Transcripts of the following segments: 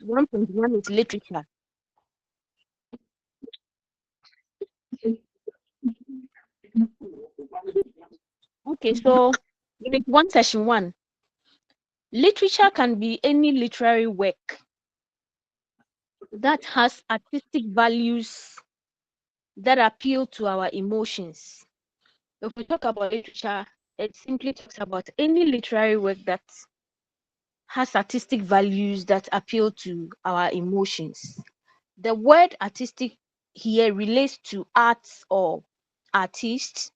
1.1 is literature. Okay, so unit 1, session 1. Literature can be any literary work that has artistic values that appeal to our emotions. If we talk about literature, it simply talks about any literary work that has artistic values that appeal to our emotions. The word artistic here relates to arts or artists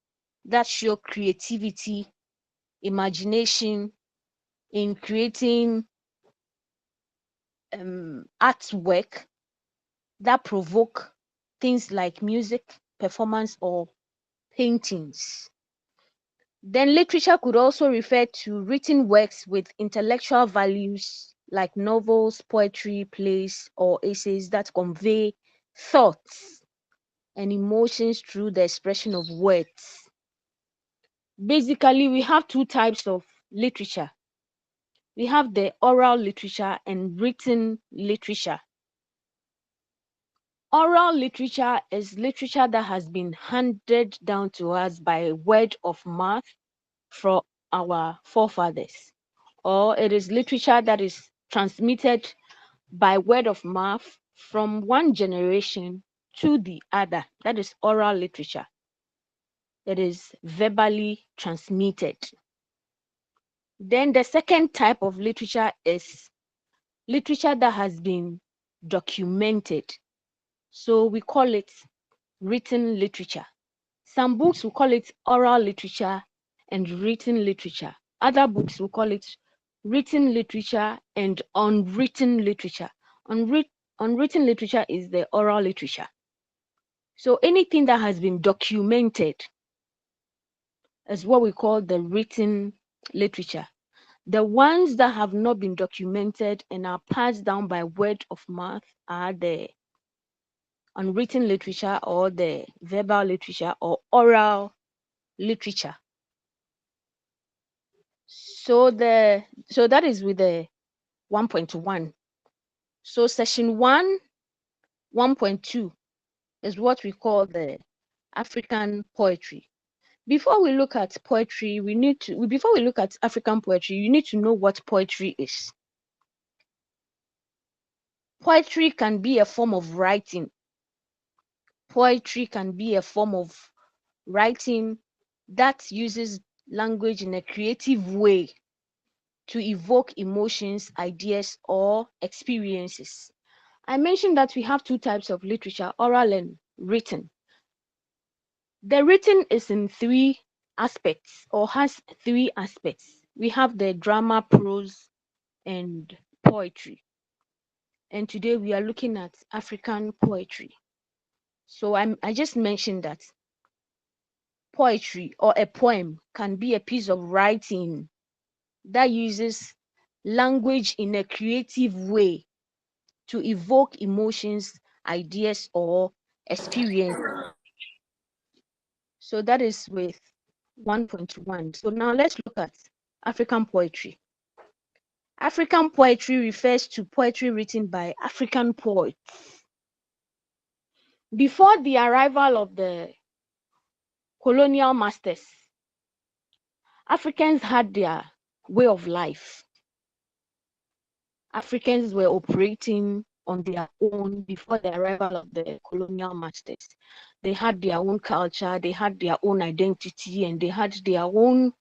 that show creativity, imagination in creating artwork that provoke things like music, performance, or paintings. Then literature could also refer to written works with intellectual values like novels, poetry, plays, or essays that convey thoughts and emotions through the expression of words. Basically, we have two types of literature. We have the oral literature and written literature. Oral literature is literature that has been handed down to us by word of mouth from our forefathers, or it is literature that is transmitted by word of mouth from one generation to the other. That is oral literature. It is verbally transmitted. Then the second type of literature is literature that has been documented. So we call it written literature. Some books will call it oral literature and written literature. Other books will call it written literature and unwritten literature. Unwritten literature is the oral literature. So anything that has been documented is what we call the written literature. The ones that have not been documented and are passed down by word of mouth are the unwritten literature or the verbal literature or oral literature. So that is with the 1.1. So session 1, 1.2 is what we call the African poetry. Before we look at poetry, before we look at African poetry, you need to know what poetry is. Poetry can be a form of writing. Poetry can be a form of writing that uses language in a creative way to evoke emotions, ideas, or experiences. I mentioned that we have two types of literature, oral and written. The written is in three aspects or has three aspects. We have the drama, prose, and poetry. And today we are looking at African poetry. So I just mentioned that poetry or a poem can be a piece of writing that uses language in a creative way to evoke emotions, ideas, or experience. So that is with 1.1. So now let's look at African poetry. African poetry refers to poetry written by African poets. Before the arrival of the colonial masters, Africans had their way of life. Africans were operating on their own before the arrival of the colonial masters. They had their own culture, they had their own identity, and they had their own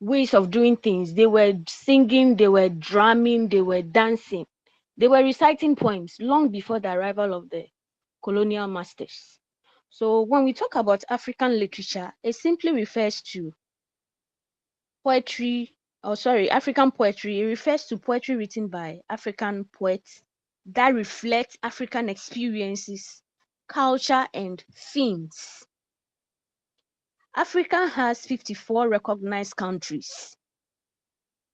ways of doing things. They were singing, they were drumming, they were dancing. They were reciting poems long before the arrival of the colonial masters. So when we talk about African literature, it simply refers to African poetry. It refers to poetry written by African poets that reflect African experiences, culture, and themes. Africa has 54 recognized countries.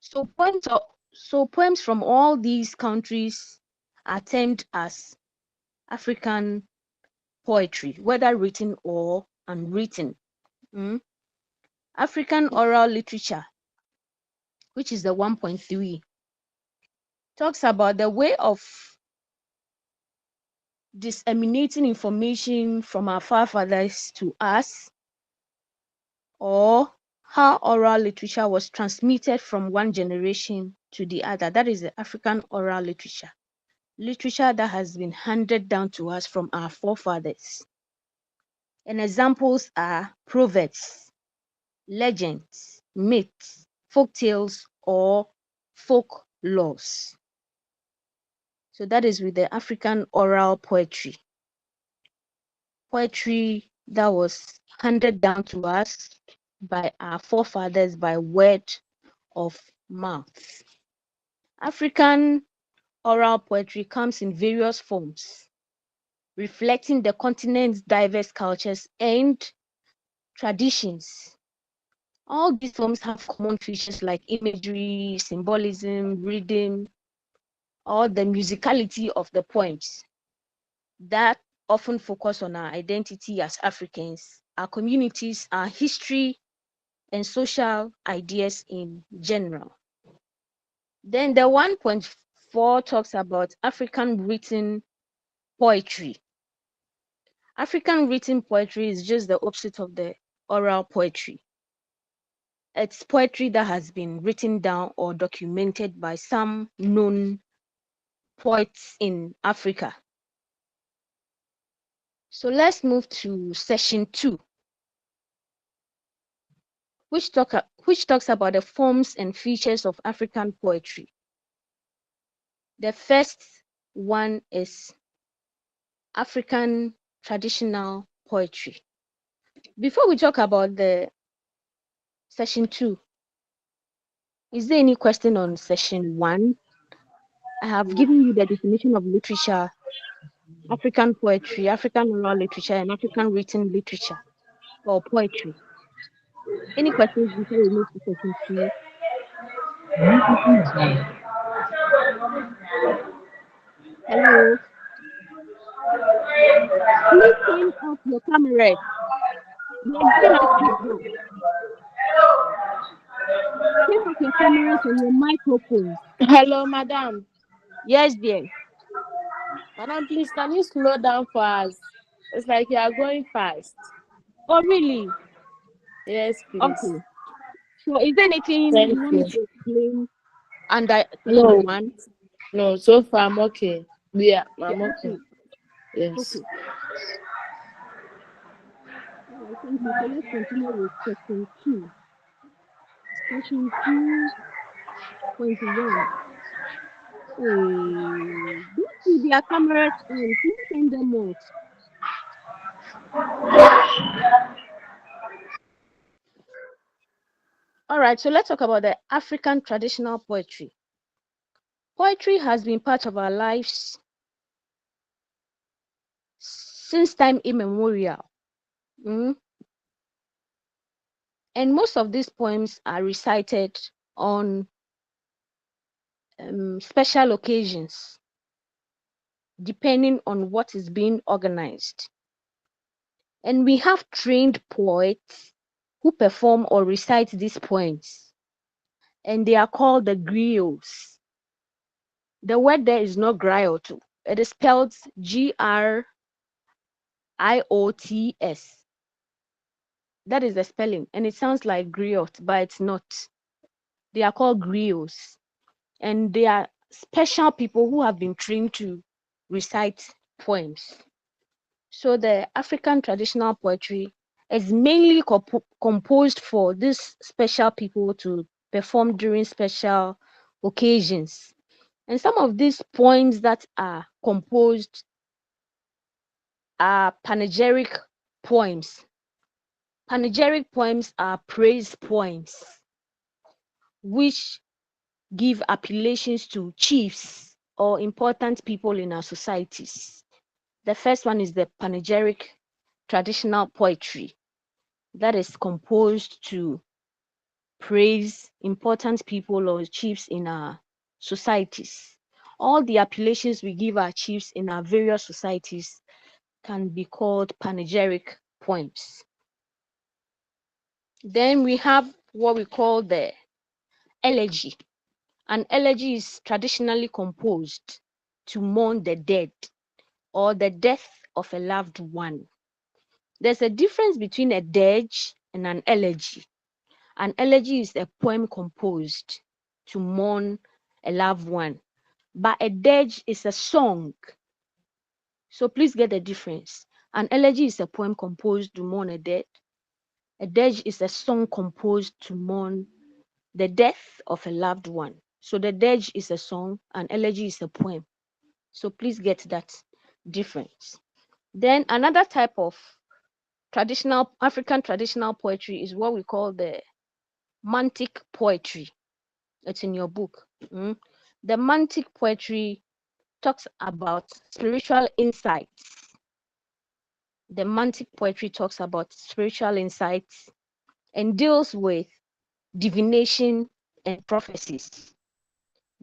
So poems from all these countries are termed as African poetry, whether written or unwritten. African oral literature, which is the 1.3, talks about the way of disseminating information from our forefathers to us, or how oral literature was transmitted from one generation to the other. That is the African oral literature. Literature that has been handed down to us from our forefathers. And examples are proverbs, legends, myths, folk tales, or folk laws. So that is with the African oral poetry. Poetry that was handed down to us by our forefathers by word of mouth. African oral poetry comes in various forms, reflecting the continent's diverse cultures and traditions. All these forms have common features like imagery, symbolism, rhythm, or the musicality of the poems that often focus on our identity as Africans, our communities, our history, and social ideas in general. Then the 1.4 talks about African written poetry. African written poetry is just the opposite of the oral poetry. It's poetry that has been written down or documented by some known poets in Africa. So let's move to section 2, which talks about the forms and features of African poetry. The first one is African traditional poetry. Before we talk about the section 2, is there any question on section 1? I have given you the definition of literature, African poetry, African oral literature, and African written literature or poetry. Any questions before we move to section 2? Hello? Please turn off your cameras. We are giving us feedback. Turn off your cameras and your microphones. Hello, madam. Yes, dear. Madam, please, can you slow down for us? It's like you are going fast. Oh, really? Yes, please. Okay. So is there anything Thank you want me you. to explain under No, section 1? no, so far I'm okay. Yeah, Yeah, I'm okay. okay. Yes. Okay. All right, thank you. So let's continue with section 2. Section 2.1. Don't see their cameras on. Please turn them off. All right, so let's talk about the African traditional poetry. Poetry has been part of our lives since time immemorial. Mm? And most of these poems are recited on special occasions, depending on what is being organized. And we have trained poets who perform or recite these poems, and they are called the griots. The word there is not griot, it is spelled Griots. That is the spelling, and it sounds like griot, but it's not. They are called griots, and they are special people who have been trained to recite poems. So the African traditional poetry is mainly composed for these special people to perform during special occasions. And some of these poems that are composed are panegyric poems. Panegyric poems are praise poems, which give appellations to chiefs or important people in our societies. The first one is the panegyric traditional poetry that is composed to praise important people or chiefs in our societies. All the appellations we give our chiefs in our various societies can be called panegyric poems. Then we have what we call the elegy. An elegy is traditionally composed to mourn the dead or the death of a loved one. There's a difference between a dirge and an elegy. An elegy is a poem composed to mourn a loved one, but a dirge is a song. So please get the difference. An elegy is a poem composed to mourn a dead. A dirge is a song composed to mourn the death of a loved one. So the dirge is a song, an elegy is a poem. So please get that difference. Then another type of African traditional poetry is what we call the mantic poetry. It's in your book. The mantic poetry talks about spiritual insights. The mantic poetry talks about spiritual insights and deals with divination and prophecies.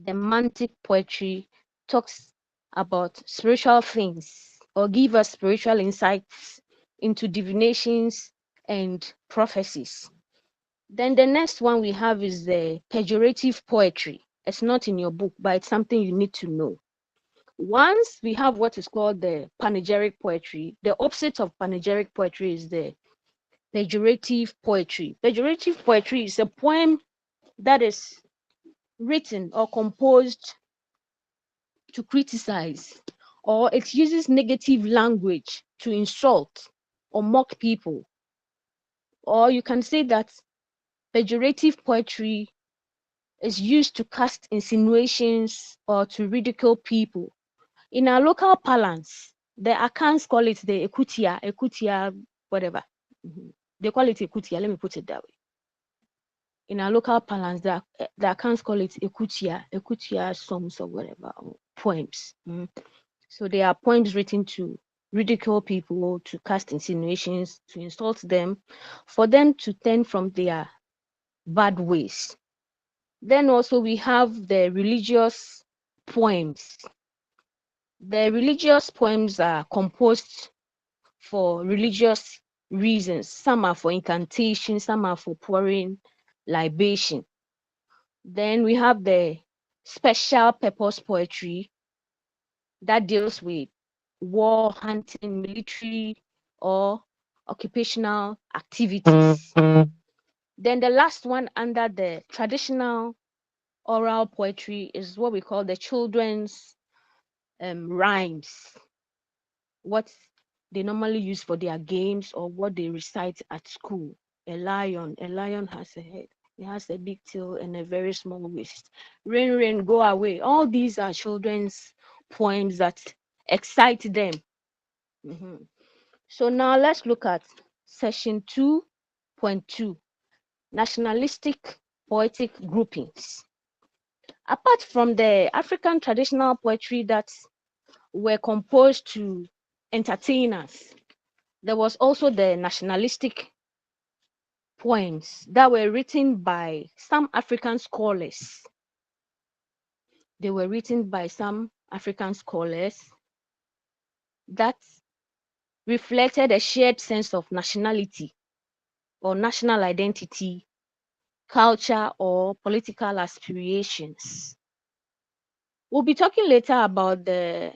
The mantic poetry talks about spiritual things or give us spiritual insights into divinations and prophecies. Then the next one we have is the pejorative poetry. It's not in your book, but it's something you need to know. Once we have what is called the panegyric poetry, the opposite of panegyric poetry is the pejorative poetry. Pejorative poetry is a poem that is written or composed to criticize, or it uses negative language to insult or mock people. Or you can say that pejorative poetry is used to cast insinuations or to ridicule people. In our local parlance, the Akans call it the ekutia, whatever. They call it ekutia. Let me put it that way. In our local parlance, the Akans call it ekutia songs or whatever, or poems. So they are poems written to ridicule people, to cast insinuations, to insult them, for them to turn from their bad ways. Then also we have the religious poems. The religious poems are composed for religious reasons. Some are for incantation, some are for pouring libation. Then we have the special purpose poetry that deals with war, hunting, military, or occupational activities. Then the last one under the traditional oral poetry is what we call the children's rhymes, what they normally use for their games or what they recite at school. A lion has a head. It has a big tail and a very small waist. Rain, rain, go away. All these are children's poems that excite them. So now let's look at section 2.2, nationalistic poetic groupings. Apart from the African traditional poetry that were composed to entertain us, there was also the nationalistic poems that were written by some African scholars. They were written by some African scholars that reflected a shared sense of nationality or national identity, culture, or political aspirations. We'll be talking later about the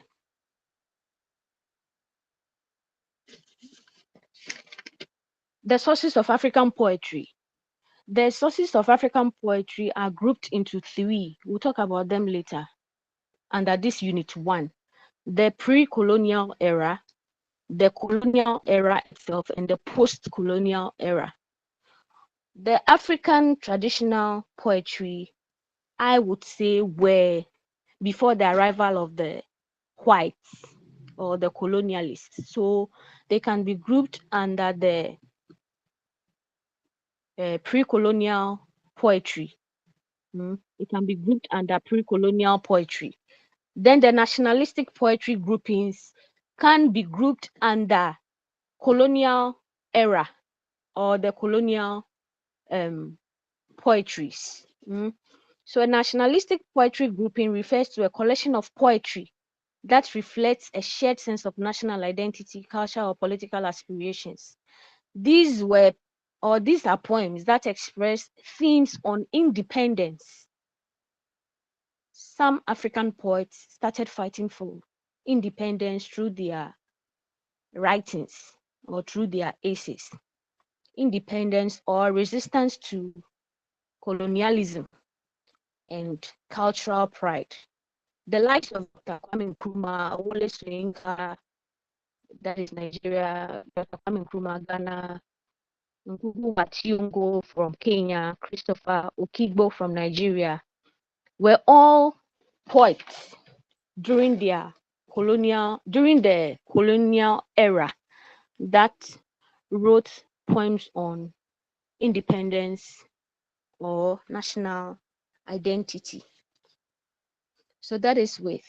sources of African poetry. The sources of African poetry are grouped into three. We'll talk about them later under this unit 1. The pre-colonial era, the colonial era itself, and the post-colonial era. The African traditional poetry, I would say, were before the arrival of the whites or the colonialists. So they can be grouped under the pre-colonial poetry. It can be grouped under pre-colonial poetry. Then the nationalistic poetry groupings can be grouped under colonial era or the colonial poetries. So a nationalistic poetry grouping refers to a collection of poetry that reflects a shared sense of national identity, culture, or political aspirations. These are poems that express themes on independence. Some African poets started fighting for independence through their writings or through their essays. Independence or resistance to colonialism and cultural pride. The likes of Dr. Kwame Nkrumah, Wole Soyinka, that is Nigeria, Dr. Kwame Nkrumah, Ghana, Ngugi wa Thiong'o from Kenya, Christopher Okigbo from Nigeria, were all poets during the colonial era that wrote poems on independence or national identity. So that is with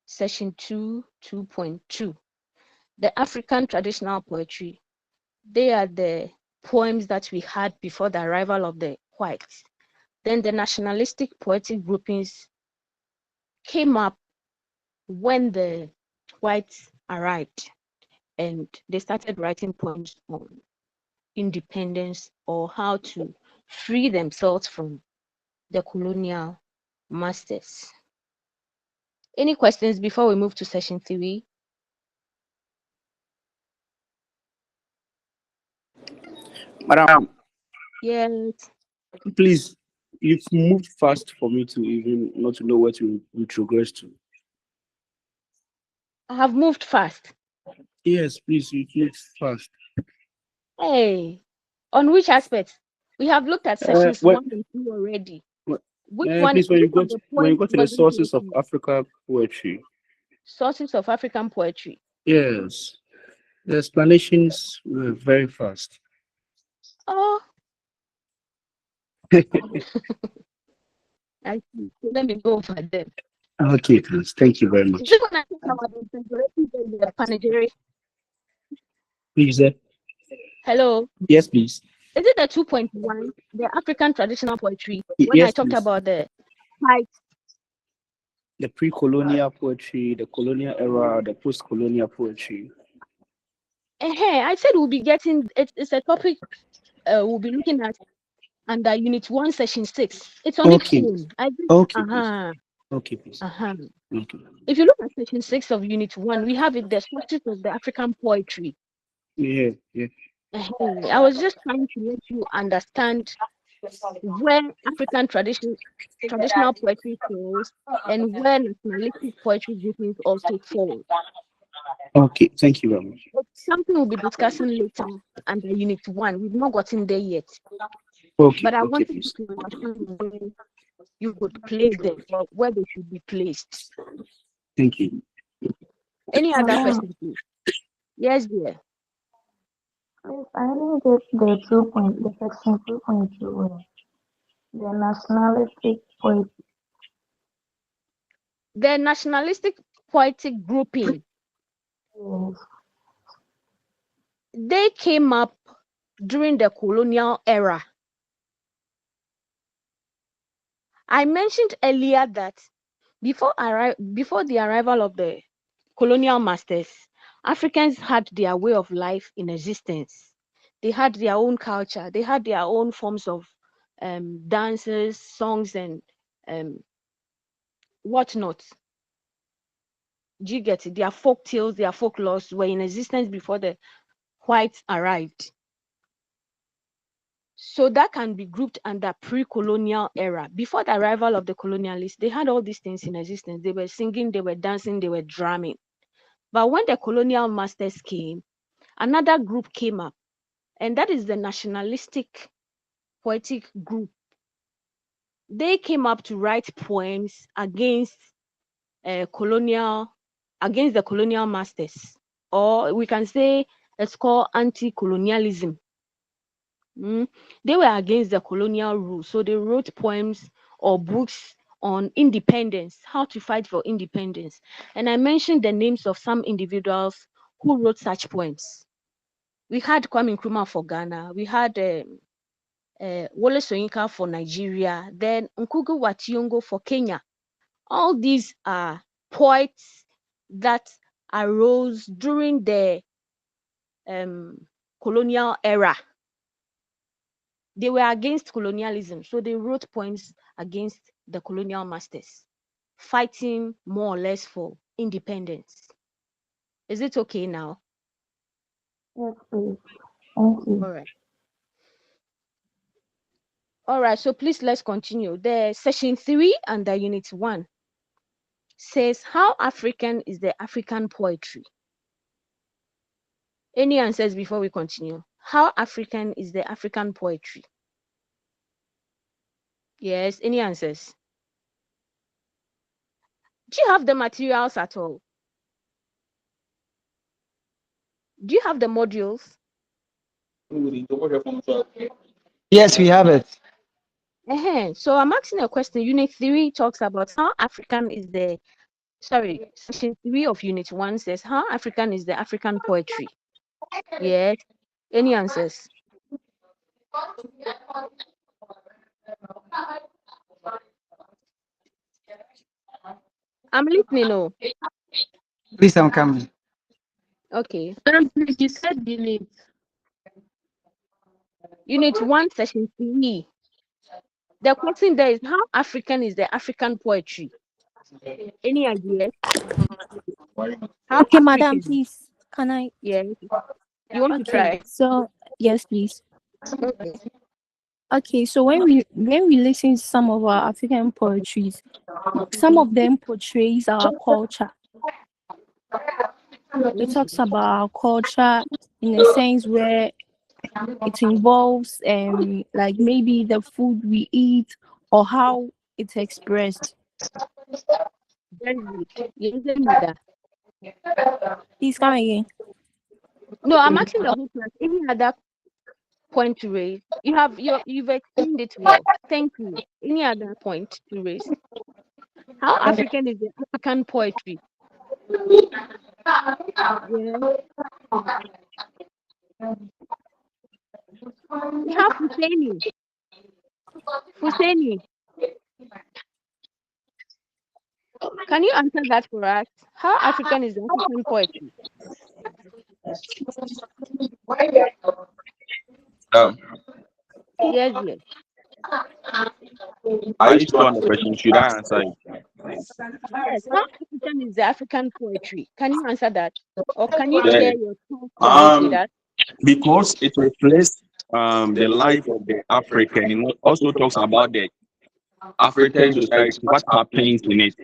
session 2.2. The African traditional poetry. They are the poems that we had before the arrival of the whites. Then the nationalistic poetic groupings came up when the whites arrived and they started writing poems on independence or how to free themselves from the colonial masters. Any questions before we move to session 3? Madam, Yes, please, you've moved fast for me to even not to know where to retrogress to. I have moved fast. Yes, please, you've moved fast. Hey, on which aspect? We have looked at sessions What? 1 and 2 already. What? Which one? Please, Which of the when you points go to the wasn't sources of taken? Africa poetry, Sources of African poetry. yes, the explanations were very fast. Oh, I see. So let me go over them. Okay, please. Thank you very Is much. it when I talk about the figurative and the panegyric? Please, Hello? yes, please. Is it the 2.1, the African traditional poetry, when I Yes, talked please. about the type? The pre-colonial poetry, the colonial era, the post-colonial poetry. I said we'll be getting it's a topic we'll be looking at under Unit 1, Session 6. It's on its Okay, own. I think, okay, please. Okay, please. Okay. If you look at Section 6 of Unit 1, we have it the sources of the African poetry. Yeah, yeah. I was just trying to let you understand where African traditional poetry falls and where nationalistic poetry groupings also fall. Okay, thank you very much. It's something we'll be discussing later under Unit 1. We've not gotten there yet. Okay, But I okay, wanted you please. to understand where you would place them or where they should be placed. Thank you. Any other Madam, question, please? Yes, dear. please, I didn't get the section 2.2 well. The nationalistic poetry. The nationalistic poetic grouping, Yes. they came up during the colonial era. I mentioned earlier that before the arrival of the colonial masters, Africans had their way of life in existence. They had their own culture. They had their own forms of dances, songs, and whatnot. Do you get it? Their folk tales, their folklores were in existence before the whites arrived. So that can be grouped under pre-colonial era. Before the arrival of the colonialists, they had all these things in existence. They were singing, they were dancing, they were drumming. But when the colonial masters came, another group came up, and that is the nationalistic poetic group. They came up to write poems against against the colonial masters, or we can say it's called anti-colonialism. They were against the colonial rule, so they wrote poems or books on independence, how to fight for independence. And I mentioned the names of some individuals who wrote such poems. We had Kwame Nkrumah for Ghana, we had Wole Soyinka for Nigeria, then Ngugi wa Thiong'o for Kenya. All these are poets that arose during the colonial era. They were against colonialism, so they wrote poems against the colonial masters, fighting more or less for independence. Is it okay now? Yes, please. Thank you. All right. All right. So please let's continue. The session 3 under unit 1 says, how African is the African poetry? Any answers before we continue? How African is the African poetry? Yes, any answers? Do you have the materials at all? Do you have the modules? Yes, we have it. So I'm asking a question. Unit 3 talks about how African is the, section 3 of unit 1 says how African is the African poetry. Yes. Any answers? I'm listening. Oh, Please, I'm coming. okay. Please, you said unit. Unit 1, session 3. The question there is how African is the African poetry? Any ideas? How Okay, madam, African? please. Can I? Yes. You want to Okay, try? so yes, please. Okay. Okay, so when we listen to some of our African poetries, some of them portrays our culture. It talks about our culture in a sense where it involves like maybe the food we eat or how it's expressed. Very good. Yes, any other? Please come again. No, I'm asking the whole class. Any other point to raise? You've explained it well. Thank you. Any other point to raise? How African is the African poetry? Yeah. We have Husseini. Husseini, can you answer that for us? How African is the African poetry? Um, Yes, yes. I used to on the question. Should I answer it? Yes. How African is the African poetry? Can you answer that? Or can you Yeah. share your thoughts on it with us? Because it reflects the life of the African. It also talks about the African society, what happens in it.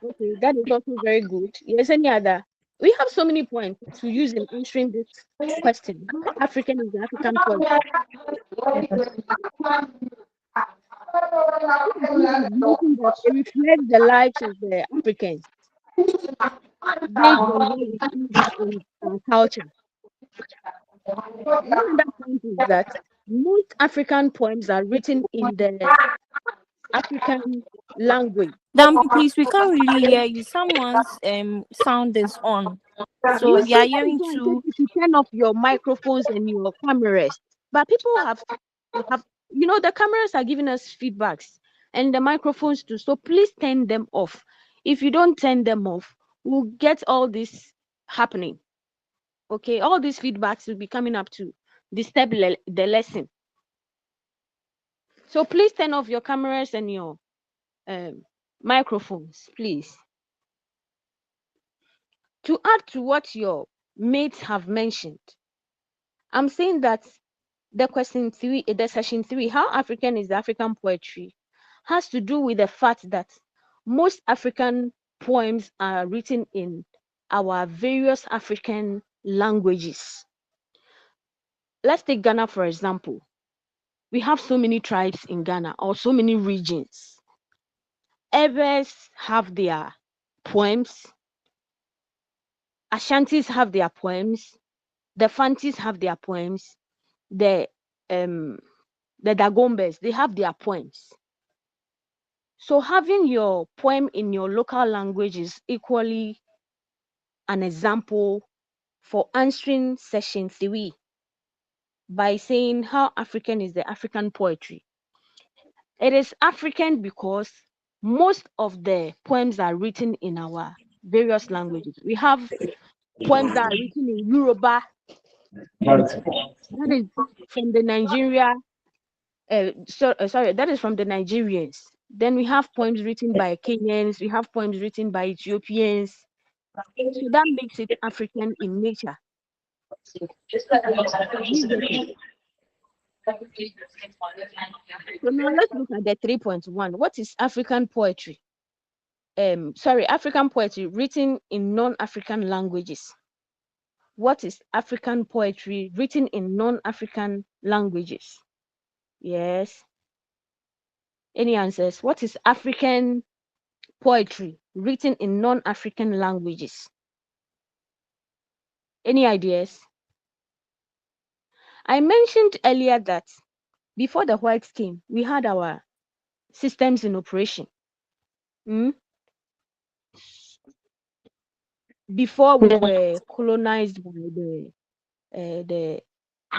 Okay, that is also very good. Yes, any other? We have so many points to use in answering this question. How African is the African poetry? Nothing that reflects the lives of the Africans based on what we see in our culture. One other point is that most African poems are written in the African language. Madam, please, we can't really hear you. Someone's sound is on. So You we are see, that is hearing why I said to you should turn off your microphones and your cameras. But people have, the cameras are giving us feedbacks and the microphones too. So please turn them off. If you don't turn them off, we'll get all this happening. Okay, all these feedbacks will be coming up to disturb the lesson. So please turn off your cameras and your microphones, please. To add to what your mates have mentioned, I'm saying that the question 3, the session 3, how African is the African poetry, has to do with the fact that most African poems are written in our various African languages. Let's take Ghana, for example. We have so many tribes in Ghana, or so many regions. Ebbers have their poems, Ashantis have their poems, the Fantis have their poems, the Dagombes, they have their poems. So having your poem in your local language is equally an example for answering session 3 by saying how African is the African poetry. It is African because most of the poems are written in our various languages. We have poems that are written in Yoruba, that is from the Nigeria. That is from the Nigerians. Then we have poems written by Kenyans, we have poems written by Ethiopians. So that makes it African in nature. Do you get it? So now let's look at the 3.1. What is African poetry? African poetry written in non-African languages. What is African poetry written in non-African languages? Yes. Any answers? What is African poetry written in non-African languages? Any ideas? I mentioned earlier that before the whites came, we had our systems in operation. Before we were colonized by the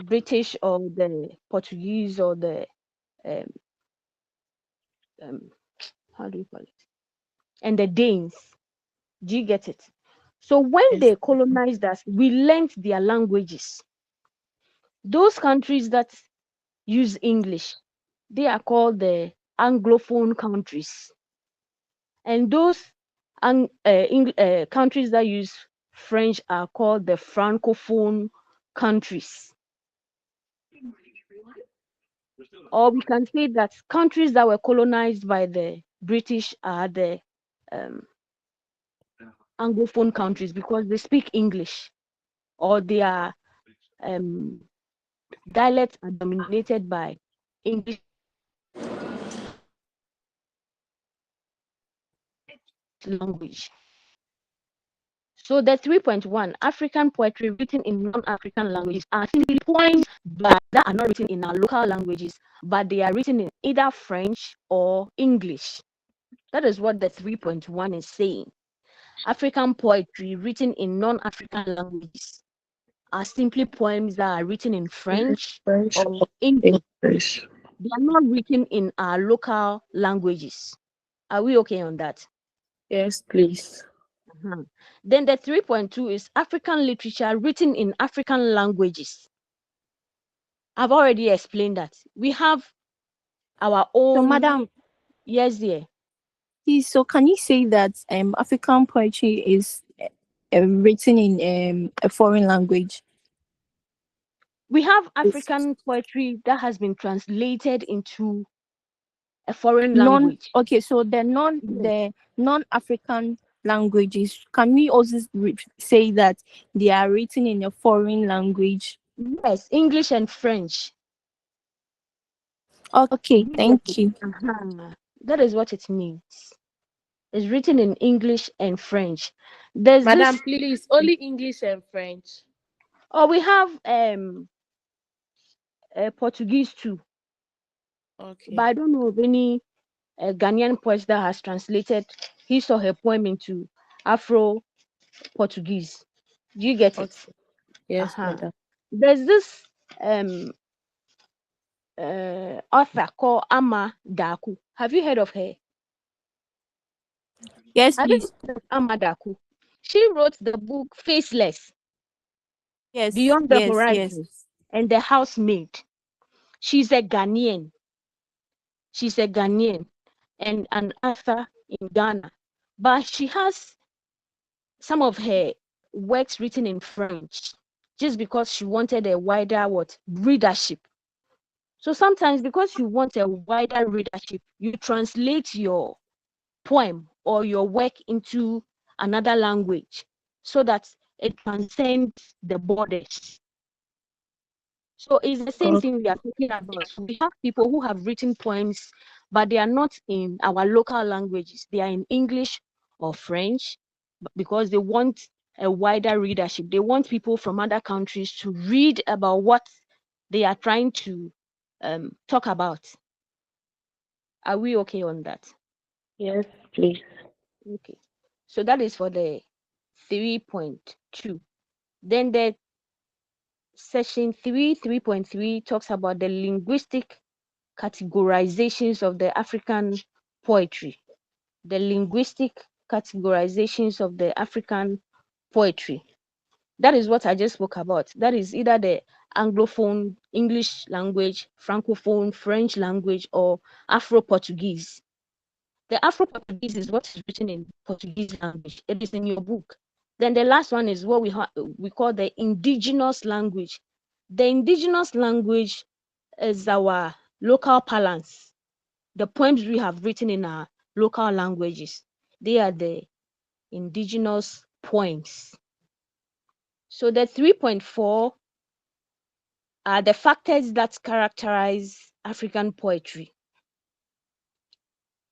British or the Portuguese or the how do you call it? And the Danes. Do you get it? So when they colonized us, we learned their languages. Those countries that use English, they are called the Anglophone countries. And those countries that use French are called the Francophone countries. Or we can say that countries that were colonized by the British are the Anglophone countries because they speak English, or their dialects are dominated by English language. So the 3.1 African poetry written in non-African languages are simply poems that are not written in our local languages, but they are written in either French or English. That is what the 3.1 is saying. African poetry written in non-African languages are simply poems that are written in French or English. They are not written in our local languages. Are we okay on that? Yes, please. Then the 3.2 is African literature written in African languages. I've already explained that. We have our own. So, madam. Yes, dear. So can you say that African poetry is written in a foreign language? We have African poetry that has been translated into a foreign language. Okay, so the non-African languages, can we also say that they are written in a foreign language? Yes, English and French. Okay, thank you. That is what it means. It's written in English and French. Madam, please, only English and French. Oh, we have Portuguese too. Okay. But I don't know of any Ghanaian poet that has translated his or her poem into Afro Portuguese. Do you get it? Yes, madam. There's this author called Ama Daku. Have you heard of her? Yes, please. Ama Daku. She wrote the book Faceless. Yes. Beyond the Horizon. Yes. And The Housemaid. She's a Ghanaian. And an author in Ghana. But she has some of her works written in French just because she wanted a wider readership. So sometimes because you want a wider readership, you translate your poem or your work into another language so that it transcends the borders. So it's the same thing we are talking about. So we have people who have written poems, but they are not in our local languages. They are in English or French because they want a wider readership. They want people from other countries to read about what they are trying to talk about. Are we okay on that? Yes, please. Okay. So that is for the 3.2. Then the section 3.3 talks about the linguistic categorizations of the African poetry. The linguistic categorizations of the African poetry. That is what I just spoke about. That is either the Anglophone English language, Francophone French language, or Afro-Portuguese. The Afro-Portuguese is what is written in Portuguese language. It is in your book. Then the last one is what we call the indigenous language. The indigenous language is our local parlance. The poems we have written in our local languages, they are the indigenous poems. So the 3.4 are the factors that characterize African poetry.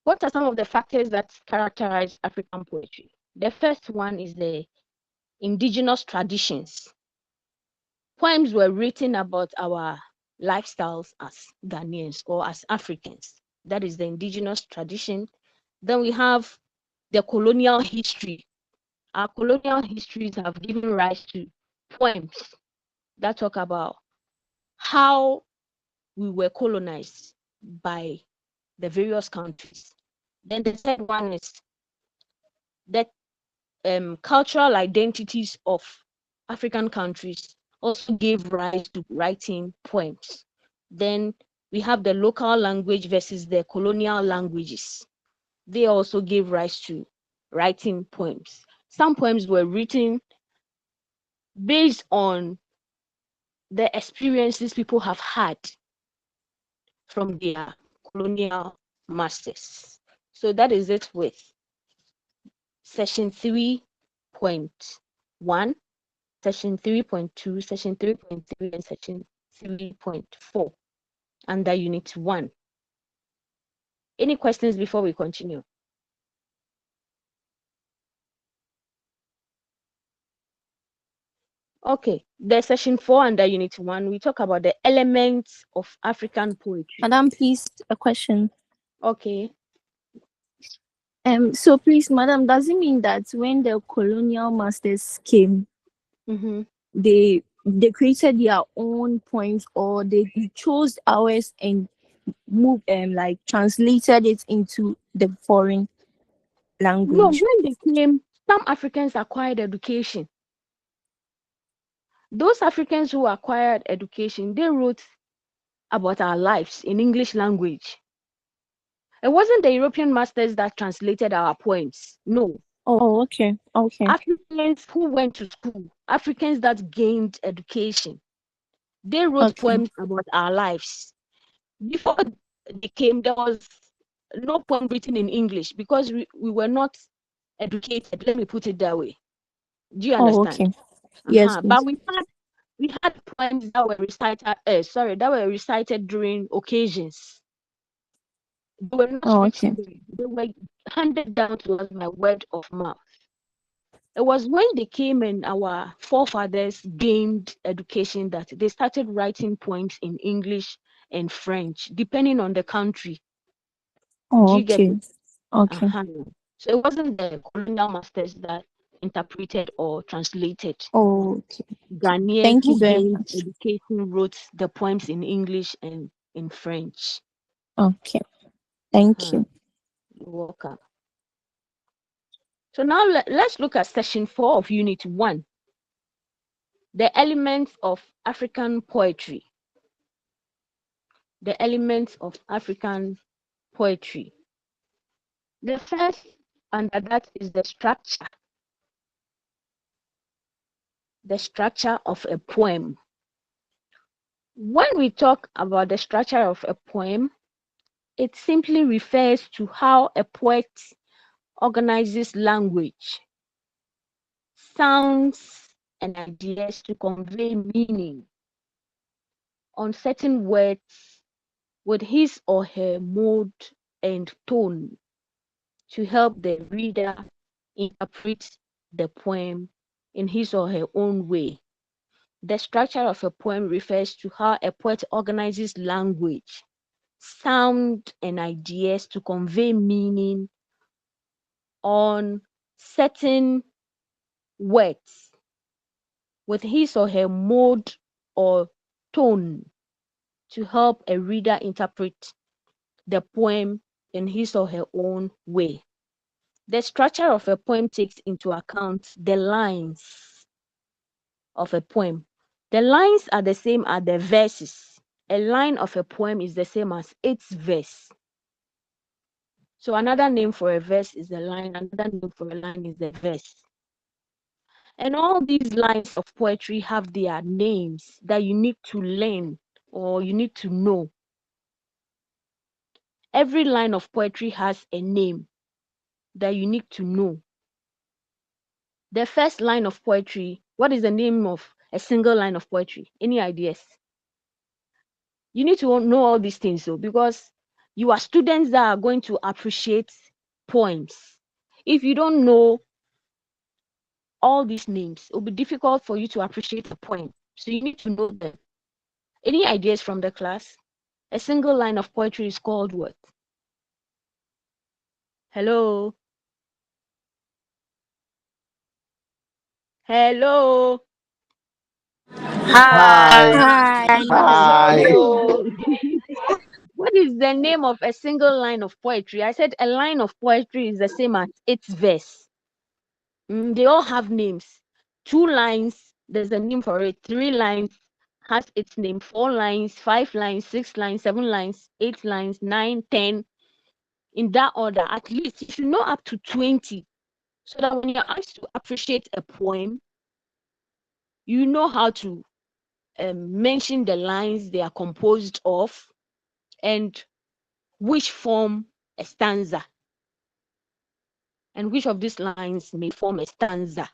What are some of the factors that characterize African poetry? The first one is the indigenous traditions. Poems were written about our lifestyles as Ghanaians or as Africans. That is the indigenous tradition. Then we have the colonial history. Our colonial histories have given rise to poems that talk about how we were colonized by the various countries. Then the third one is that cultural identities of African countries also gave rise to writing poems. Then we have the local language versus the colonial languages. They also gave rise to writing poems. Some poems were written based on the experiences people have had from their colonial masters. So that is it with session 3.1, session 3.2, session 3.3, and session 3.4 under unit 1. Any questions before we continue? Okay, the session 4 under unit 1, we talk about the elements of African poetry. Madam, please, a question. Okay. So please, madam, does it mean that when the colonial masters came, they created their own poems, or they chose ours and moved like translated it into the foreign language? No, when they came, some Africans acquired education. Those Africans who acquired education, they wrote about our lives in English language. It wasn't the European masters that translated our poems. No. Oh, okay. Africans who went to school, Africans that gained education, they wrote poems about our lives. Before they came, there was no poem written in English because we were not educated. Let me put it that way. Do you understand? Okay. Yes, But we had poems that were recited during occasions. They were not written. They were handed down to us by word of mouth. It was when they came and our forefathers gained education that they started writing poems in English and French, depending on the country. Do you get it? Okay. So it wasn't the colonial masters that interpreted or translated. Okay. Ghanaians who gained education wrote the poems in English and in French. Okay. Thank you. You're welcome. So now let's look at section 4 of unit 1. The elements of African poetry. The elements of African poetry. The first under that is the structure. The structure of a poem. When we talk about the structure of a poem, it simply refers to how a poet organizes language, sounds, and ideas to convey meaning on certain words with his or her mode and tone to help the reader interpret the poem in his or her own way. The structure of a poem refers to how a poet organizes language, sound, and ideas to convey meaning on certain words with his or her mode or tone to help a reader interpret the poem in his or her own way. The structure of a poem takes into account the lines of a poem. The lines are the same as the verses. A line of a poem is the same as its verse. So another name for a verse is a line, another name for a line is a verse. And all these lines of poetry have their names that you need to learn or you need to know. Every line of poetry has a name that you need to know. The first line of poetry, what is the name of a single line of poetry? Any ideas? You need to know all these things, though, because you are students that are going to appreciate poems. If you don't know all these names, it will be difficult for you to appreciate a poem. So you need to know them. Any ideas from the class? A single line of poetry is called what? Hello? Hello? Hi. Hi. Hi. Hello? What is the name of a single line of poetry? I said a line of poetry is the same as its verse. They all have names. 2 lines, there's a name for it. 3 lines has its name. 4 lines, 5 lines, 6 lines, 7 lines, 8 lines, 9, 10. In that order, at least you should know up to 20. So that when you're asked to appreciate a poem, you know how to mention the lines they are composed of and which form a stanza. And which of these lines may form a stanza.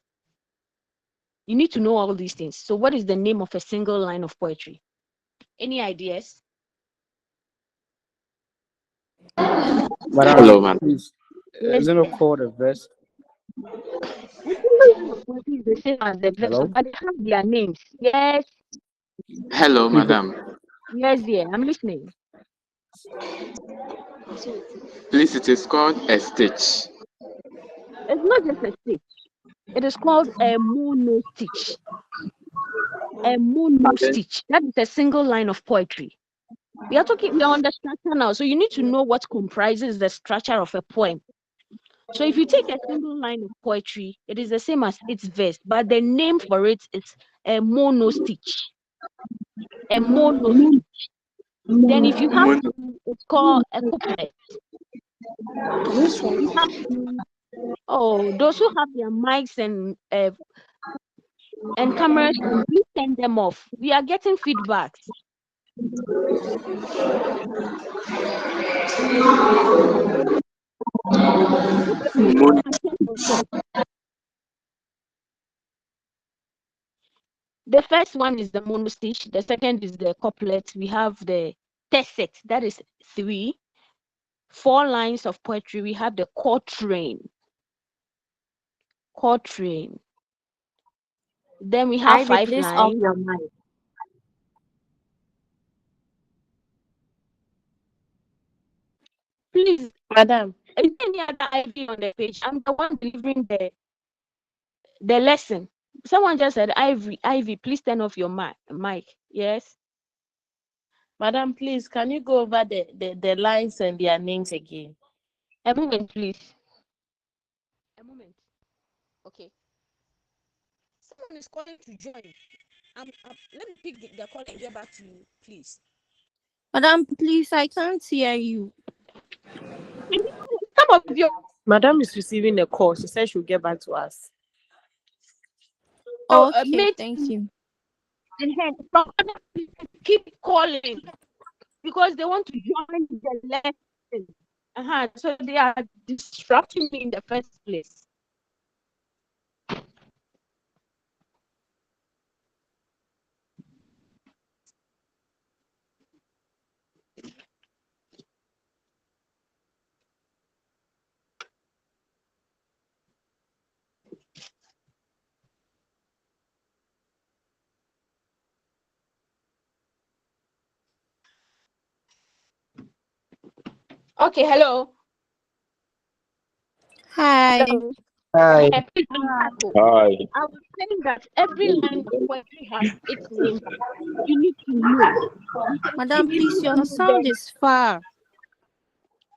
You need to know all these things. So what is the name of a single line of poetry? Any ideas? Madam, Hello, man. please, Yes, isn't it dear. called a vest? A single line of poetry is the same as the verse, Hello? but they have their names. Yes, Hello, Please, madam. yes, dear. I'm listening. Please, it is called a stitch. It's not just a stitch. It is called a mono stitch. A mono Pardon? stitch. That is a single line of poetry. We are on the structure now. So you need to know what comprises the structure of a poem. So if you take a single line of poetry, it is the same as its verse, but the name for it is a mono stitch. A mono stitch. Then if you have Mono. two, it's called a couplet. If you have two, oh, those who have their mics and cameras on, please turn them off. We are getting feedbacks. Mono. The first one is the mono stitch. The second is the couplet. We have the tercet. That is 3. 4 lines of poetry. We have the quatrain. Quatrain. Then we have Ivy, 5 please off lines. your mic. Please, Madam, is there any other ID on the page? I'm the one delivering the lesson. Someone just said, Ivy, please turn off your mic. Yes. Madam, please, can you go over the lines and their names again? A moment, please. A moment. Okay. Someone is calling to join. Let me pick the call and get back to you, please. Madam, please, I can't hear you. Some of your Madam is receiving a call. She said she'll get back to us. Okay, mates thank you. and from other people keep calling because they want to join the lesson. So they are disrupting me in the first place. Okay, hello. Hi. Hello. hi. Please, I'm back. Hi. I was saying that every line of poetry has its name. You need to know. Madam, If you please, don't your know sound them, is far.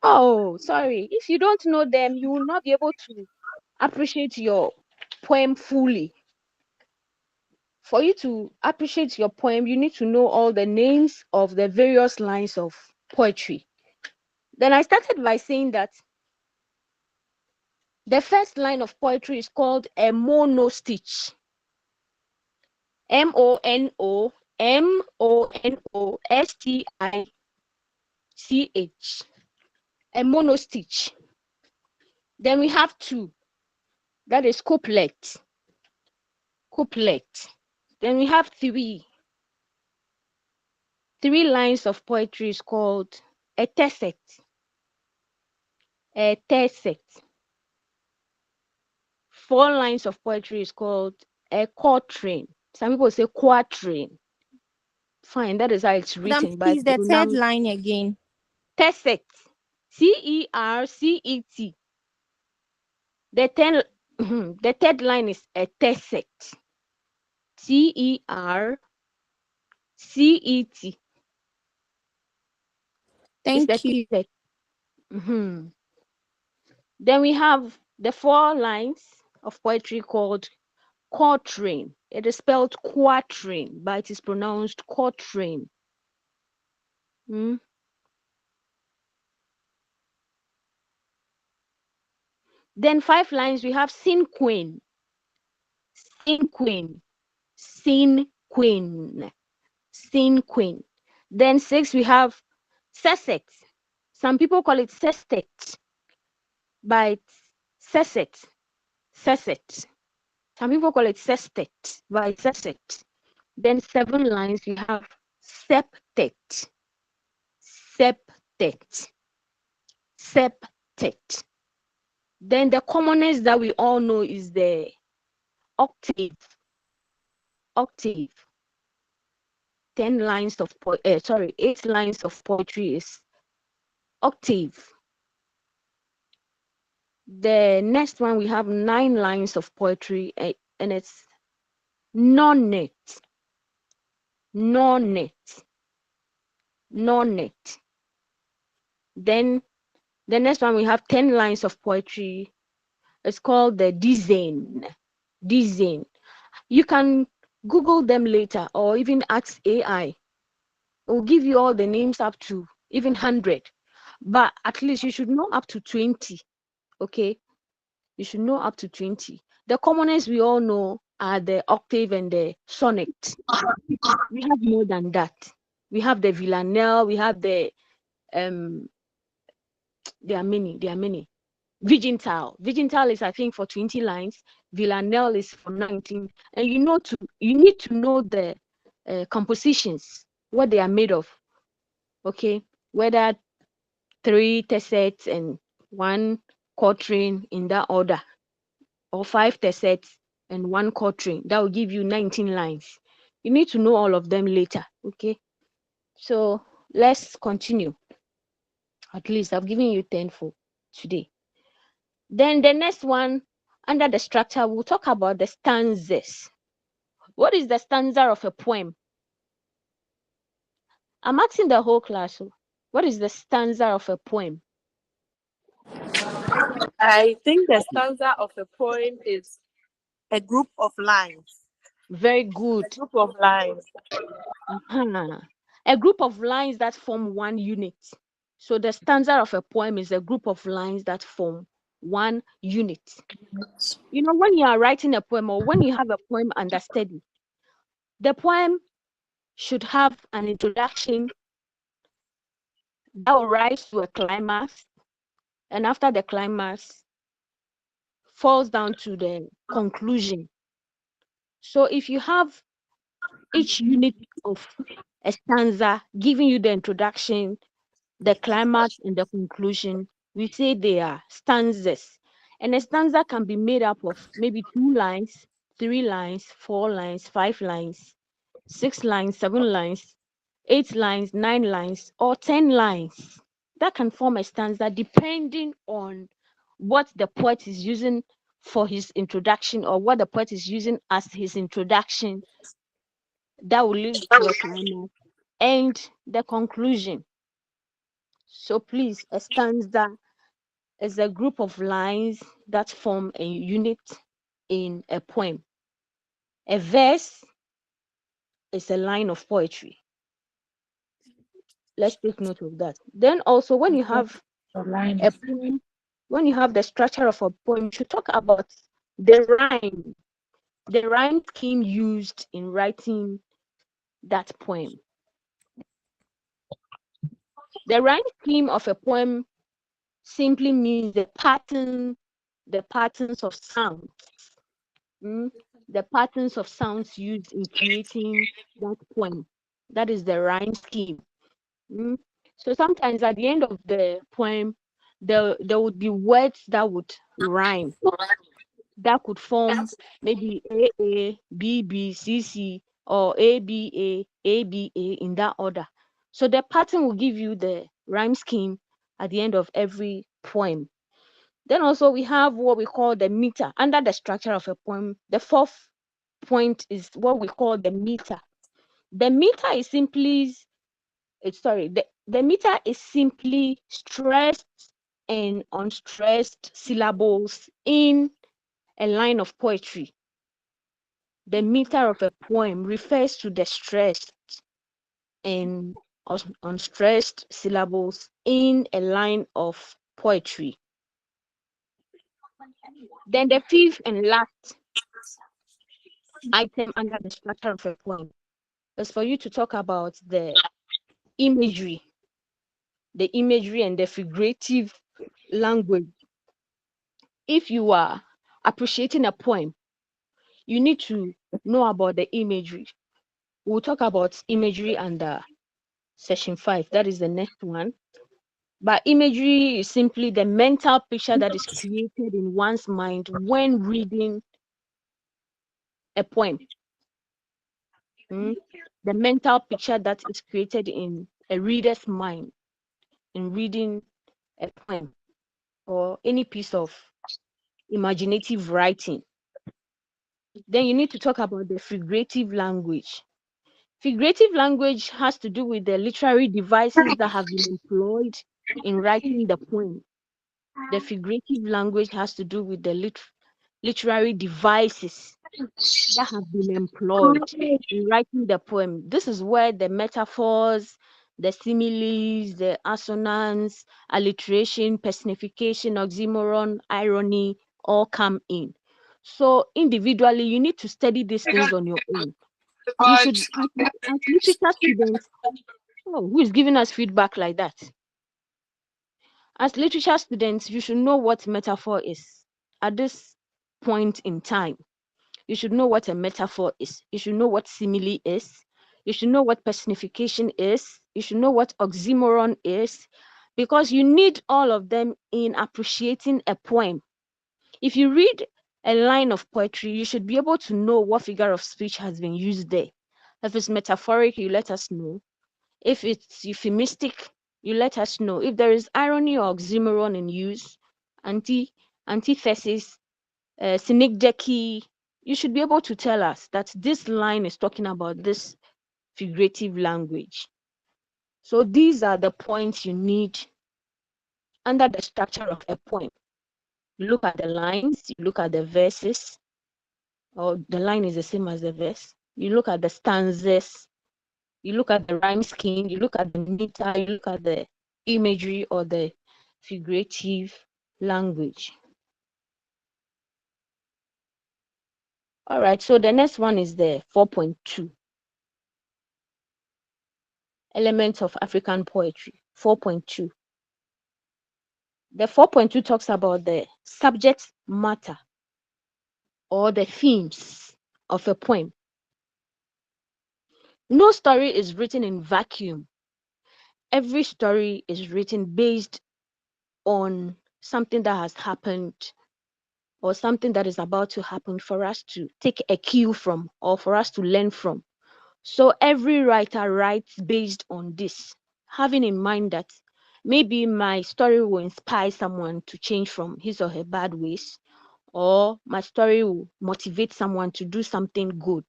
oh, sorry. If you don't know them, you will not be able to appreciate your poem fully. For you to appreciate your poem, you need to know all the names of the various lines of poetry. Then I started by saying that The first line of poetry is called a monostitch. MONOMONOSTICH. A monostitch. Then we have two. That is couplet. Couplet. Then we have three. Three lines of poetry is called a tercet. A tercet. Four lines of poetry is called a quatrain. Some people say quatrain. Fine, that is how it's Madam, written. please, the third line again. Tercet. CERCET. The third line is a tercet. CERCET. Thank you. Tercet. Mm-hmm. Then we have the four lines of poetry called quatrain. It is spelled quatrain, but it is pronounced quatrain. Mm. Then five lines we have cinquain. Cinquain. Cinquain. Cinquain. Then six we have sestet. Some people call it sestet, but it's sestet. Sestet. Some people call it sestet, but it's sestet. Then seven lines we have septet. Septet. Septet. Then the commonest that we all know is the octave. Octave. 8 lines of poetry is octave. The next one we have 9 lines of poetry, and it's nonet. Nonet. Nonet. Then the next one we have 10 lines of poetry. It's called the dizaine. Dizaine. You can Google them later or even ask AI. It will give you all the names up to even 100. But at least you should know up to 20. Okay? You should know up to 20. The commonest we all know are the octave and the sonnet. We have more than that. We have the villanelle, we have the there are many. Vigintal is I think for 20 lines. Villanelle is for 19. And you need to know the compositions, what they are made of. Okay, whether 3 tercets and 1 quatrain in that order, or 5 tercets and 1 quatrain. That will give you 19 lines. You need to know all of them later. Okay, so let's continue. At least I've given you 10 for today. Then the next one, under the structure, we'll talk about the stanzas. What is the stanza of a poem? I'm asking the whole class. What is the stanza of a poem? I think the stanza of a poem is a group of lines. Very A good. group of lines. A group of lines that form one unit. So the stanza of a poem is a group of lines that form one unit. You know, when you are writing a poem or when you have a poem under study, the poem should have an introduction that will rise to a climax, and after the climax falls down to the conclusion. So if you have each unit of a stanza giving you the introduction, the climax, and the conclusion, we say they are stanzas. And a stanza can be made up of maybe 2 lines, 3 lines, 4 lines, 5 lines, 6 lines, 7 lines, 8 lines, 9 lines, or 10 lines. That can form a stanza depending on what the poet is using for his introduction or what the poet is using as his introduction that will lead to a climax and the conclusion. So please, a stanza is a group of lines that form a unit in a poem. A verse is a line of poetry. Let's take note of that. Then also when you have A line a of poem when you have the structure of a poem, you should talk about the rhyme scheme used in writing that poem. The rhyme scheme of a poem simply means the patterns of sounds, the patterns of sounds used in creating that poem. That is the rhyme scheme. So sometimes at the end of the poem, there would be words that would rhyme, that could form maybe A, B, B, C, C, or A, B, A, B, A in that order. So the pattern will give you the rhyme scheme at the end of every poem. Then also we have what we call the meter. Under the structure of a poem, the fourth point is what we call the meter. The meter is simply, the meter is simply stressed and unstressed syllables in a line of poetry. The meter of a poem refers to the stressed and unstressed syllables in a line of poetry. Then the fifth and last item under the structure of a poem is for you to talk about the imagery and the figurative language. If you are appreciating a poem, you need to know about the imagery. We'll talk about imagery under session 5. That is the next one. But imagery is simply the mental picture that is created in one's mind when reading a poem. The mental picture that is created in a reader's mind in reading a poem or any piece of imaginative writing. Then you need to talk about the figurative language. Figurative language has to do with the literary devices that have been employed in writing the poem. The figurative language has to do with the literary devices that have been employed in writing the poem. This is where the metaphors, the similes, the assonance, alliteration, personification, oxymoron, irony all come in. So individually, you need to study these things on your own. You should, as literature students, who is giving us feedback like that? As literature students, you should know what metaphor is at this point in time. You should know what a metaphor is. You should know what simile is. You should know what personification is. You should know what oxymoron is, because you need all of them in appreciating a poem. If you read a line of poetry, you should be able to know what figure of speech has been used there. If it's metaphoric, you let us know. If it's euphemistic, you let us know. If there is irony or oxymoron in use, antithesis, synecdoche, you should be able to tell us that this line is talking about this figurative language. So these are the points you need under the structure of a poem. You look at the lines, you look at the verses, or the line is the same as the verse. You look at the stanzas, you look at the rhyme scheme, you look at the meter, you look at the imagery or the figurative language. All right, so the next one is the 4.2. Elements of African poetry, 4.2. The 4.2 talks about the subject matter or the themes of a poem. No story is written in vacuum. Every story is written based on something that has happened or something that is about to happen for us to take a cue from or for us to learn from. So every writer writes based on this, having in mind that maybe my story will inspire someone to change from his or her bad ways, or my story will motivate someone to do something good.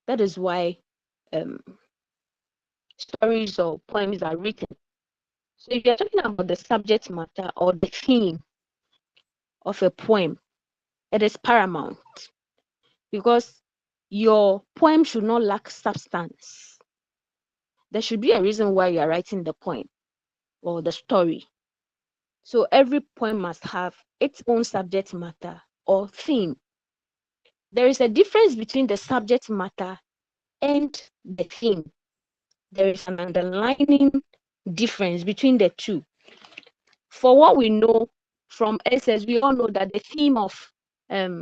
That is why stories or poems are written. So if you're talking about the subject matter or the theme of a poem, it is paramount, because your poem should not lack substance. There should be a reason why you are writing the poem or the story. So every poem must have its own subject matter or theme. There is a difference between the subject matter and the theme. There is an underlying difference between the two. For what we know from essays, we all know that the theme of a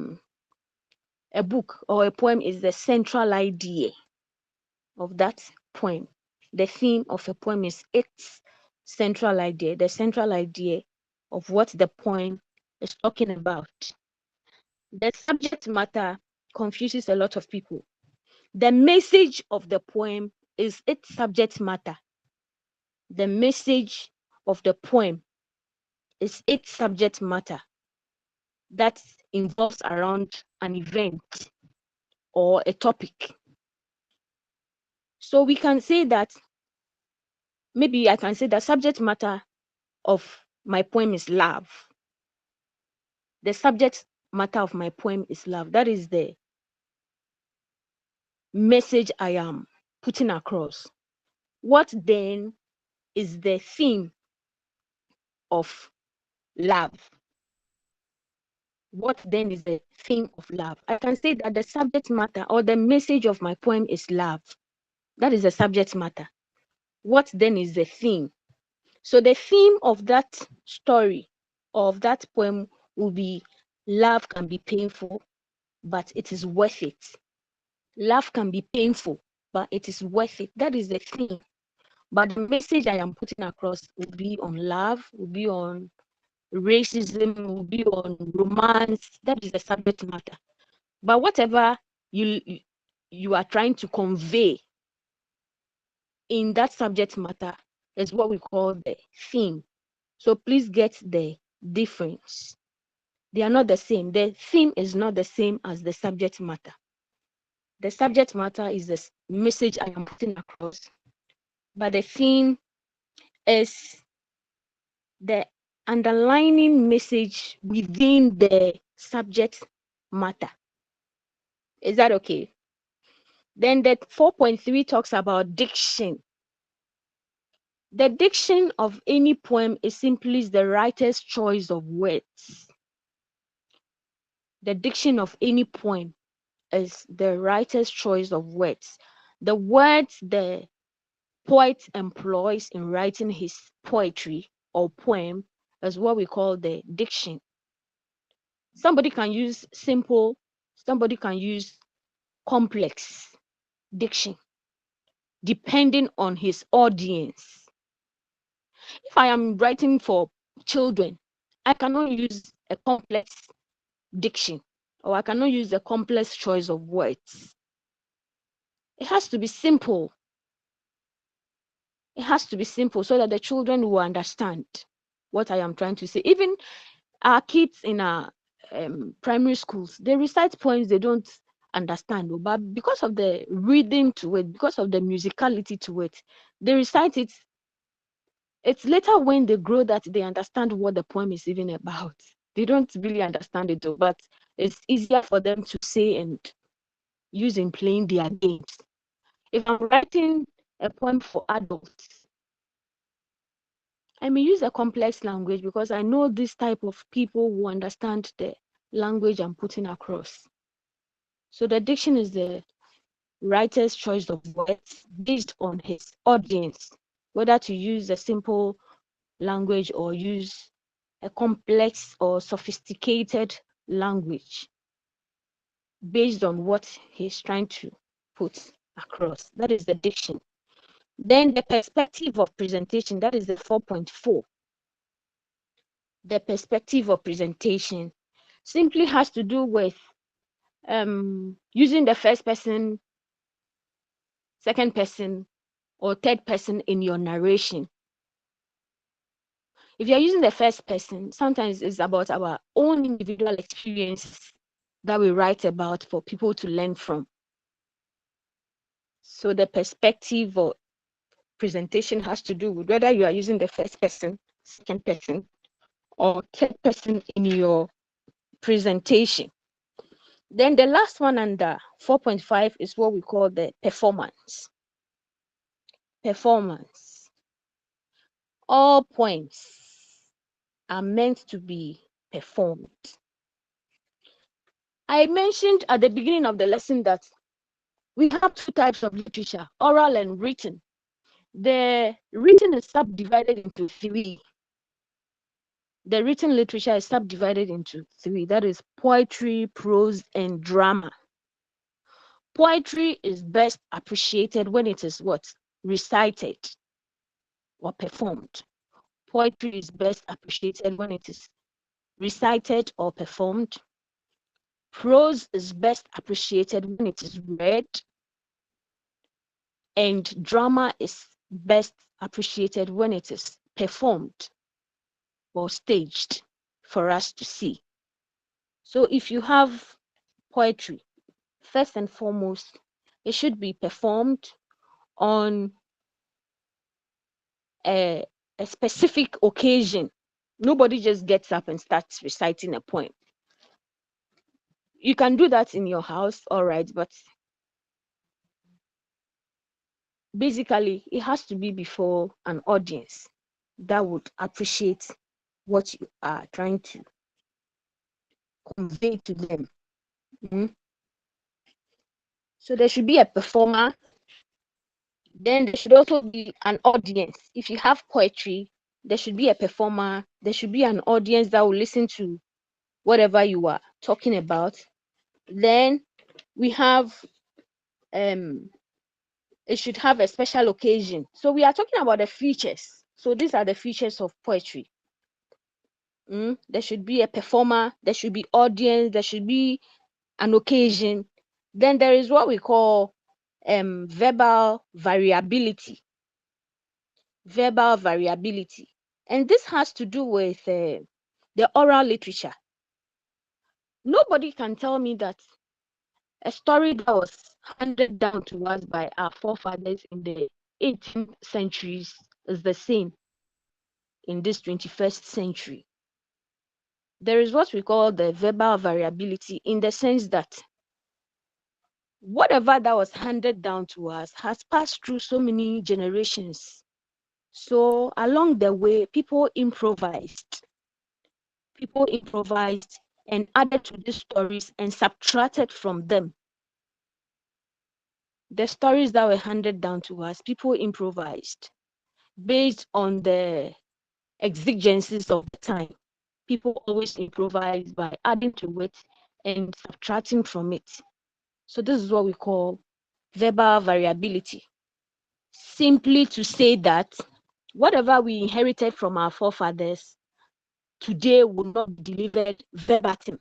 book or a poem is the central idea of that poem. The theme of a poem is its central idea, the central idea of what the poem is talking about. The subject matter confuses a lot of people. The message of the poem is its subject matter. The message of the poem is its subject matter that involves around an event or a topic. So we can say that, maybe I can say the subject matter of my poem is love. The subject matter of my poem is love. That is the message I am putting across. What then is the theme of love? What then is the theme of love? I can say that the subject matter or the message of my poem is love. That is the subject matter. What then is the theme? So the theme of that story, of that poem, will be love can be painful, but it is worth it. Love can be painful, but it is worth it. That is the theme. But the message I am putting across will be on love, will be on racism, will be on romance. That is the subject matter. But whatever you are trying to convey in that subject matter is what we call the theme. So please get the difference. They are not the same. The theme is not the same as the subject matter. The subject matter is the message I am putting across, but the theme is the underlying message within the subject matter. Is that okay? Then the 4.3 talks about diction. The diction of any poem is simply the writer's choice of words. The diction of any poem is the writer's choice of words. The words the poet employs in writing his poetry or poem is what we call the diction. Somebody can use simple, somebody can use complex diction, depending on his audience. If I am writing for children, I cannot use a complex diction, or I cannot use a complex choice of words. It has to be simple. It has to be simple so that the children will understand what I am trying to say. Even our kids in our primary schools, they recite poems they don't understand, but because of the rhythm to it, because of the musicality to it, they recite it. It's later when they grow that they understand what the poem is even about. They don't really understand it, though, but it's easier for them to say and use in playing their games. If I'm writing a poem for adults, I may use a complex language because I know this type of people who understand the language I'm putting across. So the diction is the writer's choice of words based on his audience, whether to use a simple language or use a complex or sophisticated language based on what he's trying to put across. That is the diction. Then the perspective of presentation, that is the 4.4. The perspective of presentation simply has to do with using the first person, second person, or third person in your narration. If you're using the first person, sometimes it's about our own individual experiences that we write about for people to learn from. So the perspective or presentation has to do with whether you are using the first person, second person, or third person in your presentation. Then the last one under 4.5 is what we call the performance. Performance. All poems are meant to be performed. I mentioned at the beginning of the lesson that we have two types of literature, oral and written. The written is subdivided into three. The written literature is subdivided into three. That is poetry, prose, and drama. Poetry is best appreciated when it is what? Recited or performed. Poetry is best appreciated when it is recited or performed. Prose is best appreciated when it is read. And drama is best appreciated when it is performed or staged for us to see. So if you have poetry, first and foremost, it should be performed on a specific occasion. Nobody just gets up and starts reciting a poem. You can do that in your house, all right, but basically it has to be before an audience that would appreciate what you are trying to convey to them. Mhm. So there should be a performer. Then there should also be an audience. If you have poetry, there should be a performer. There should be an audience that will listen to whatever you are talking about. Then we have it should have a special occasion. So we are talking about the features. So these are the features of poetry. There should be a performer, there should be audience, there should be an occasion. Then there is what we call verbal variability. Verbal variability. And this has to do with the oral literature. Nobody can tell me that a story that was handed down to us by our forefathers in the 18th centuries is the same in this 21st century. There is what we call the verbal variability, in the sense that whatever that was handed down to us has passed through so many generations. So along the way, people improvised and added to these stories and subtracted from them. The stories that were handed down to us, people improvised based on the exigencies of the time. People always improvise by adding to it and subtracting from it. So this is what we call verbal variability. Simply to say that whatever we inherited from our forefathers today will not be delivered verbatim.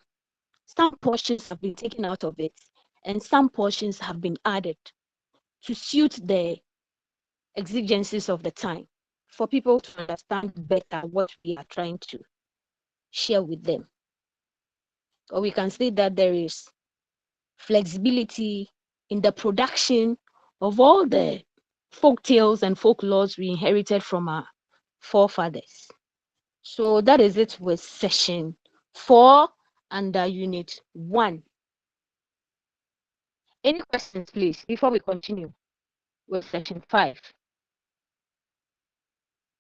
Some portions have been taken out of it, and some portions have been added to suit the exigencies of the time, for people to understand better what we are trying to share with them. Or we can say that there is flexibility in the production of all the folk tales and folklores we inherited from our forefathers. So that is it with session 4 under unit 1. Any questions, please, before we continue with session 5?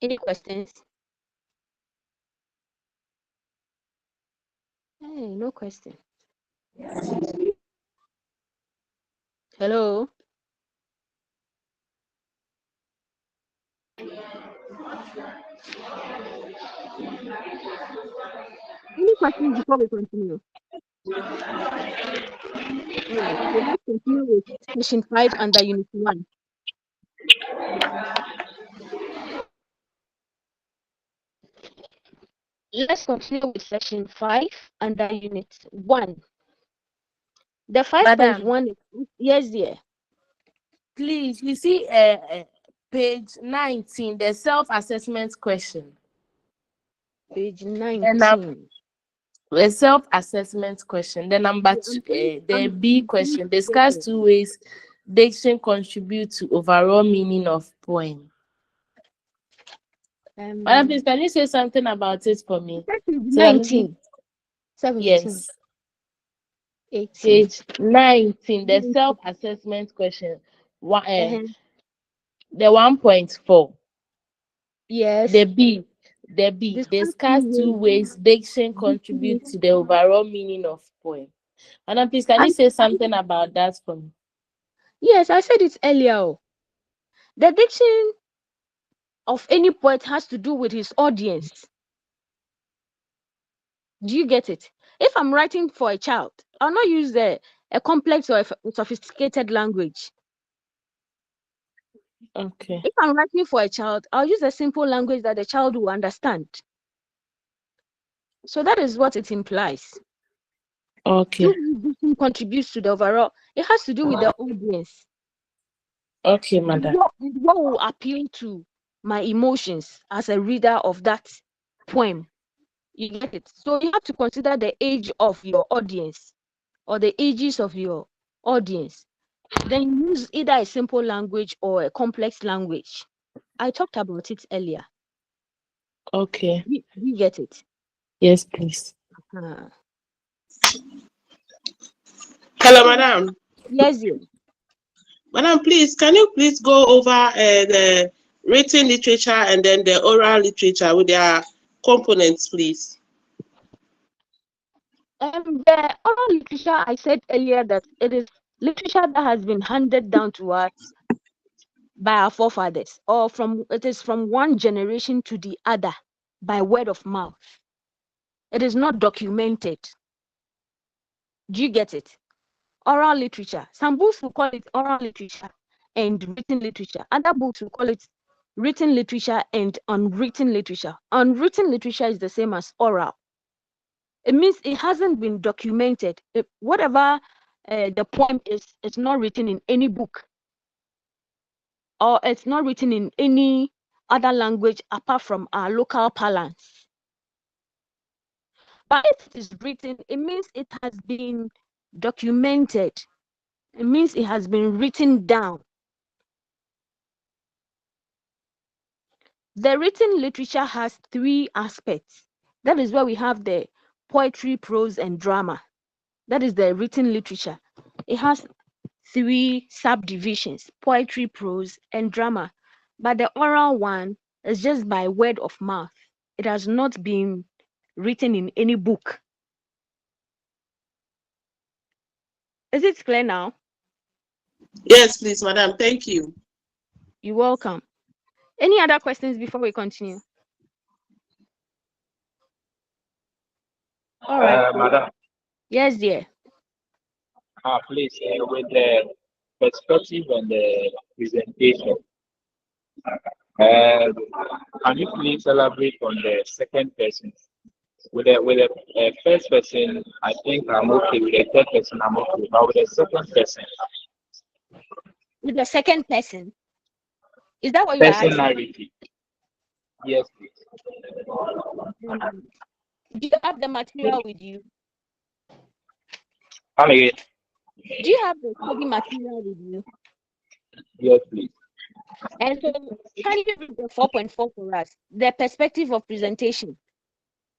Any questions? Hey, no question. Hello? Any questions before we continue? All right, so let's continue with session 5 under unit 1. Let's continue with section 5 under unit 1. The 5.1 is, yes, dear. Please, you see page 19, the self-assessment question. Page And 19. the self-assessment question. The number two, the B question. Discuss 2 ways diction contribute to overall meaning of poem. Madam, please, can you say something about it for me? 19. 17. Yes. 18. Page 19, the self-assessment question. The 1.4. Yes. The B. The B, discuss two ways diction contributes to the overall meaning of poem. Madam, please, can you say something about that for me? Yes, I said it earlier. The diction of any poet has to do with his audience. Do you get it? If I'm writing for a child, I'll not use a complex or a sophisticated language. Okay. If I'm writing for a child, I'll use a simple language that the child will understand. So that is what it implies. Okay. Diction contributes to the overall. It has to do with the audience. Okay, madam. What will appeal to my emotions as a reader of that poem? You get it? So you have to consider the age of your audience or the ages of your audience. Then you use either a simple language or a complex language. I talked about it earlier. Okay. You get it? Yes, please. Hello, madam. Yes, yes. Madam, please, can you please go over the written literature and then the oral literature with their components, please? The oral literature, I said earlier that it is literature that has been handed down to us by our forefathers, or it is from one generation to the other by word of mouth. It is not documented. Do you get it? Oral literature. Some books will call it oral literature and written literature. Other books will call it written literature and unwritten literature. Unwritten literature is the same as oral. It means it hasn't been documented. Whatever the poem is, it's not written in any book, or it's not written in any other language apart from our local parlance. But if it is written, it means it has been documented. It means it has been written down. The written literature has three aspects. That is where we have the poetry, prose, and drama. That is the written literature. It has three subdivisions: poetry, prose, and drama. But the oral one is just by word of mouth. It has not been written in any book. Is it clear now? Yes, please, madam. Thank you. You're welcome. Any other questions before we continue? All right. Madam, Yes, dear. please, with the perspective and the presentation, can you please elaborate on the second person? With the first person, I think I'm okay. With the third person, I'm okay. But with the second person, With the second person, is that what you are asking? personality. Yes, please. Mm. Do you have the material with you? Come again. Do you have the study material with you? Yes, please. And so, can you read the 4.4 for us? The perspective of presentation.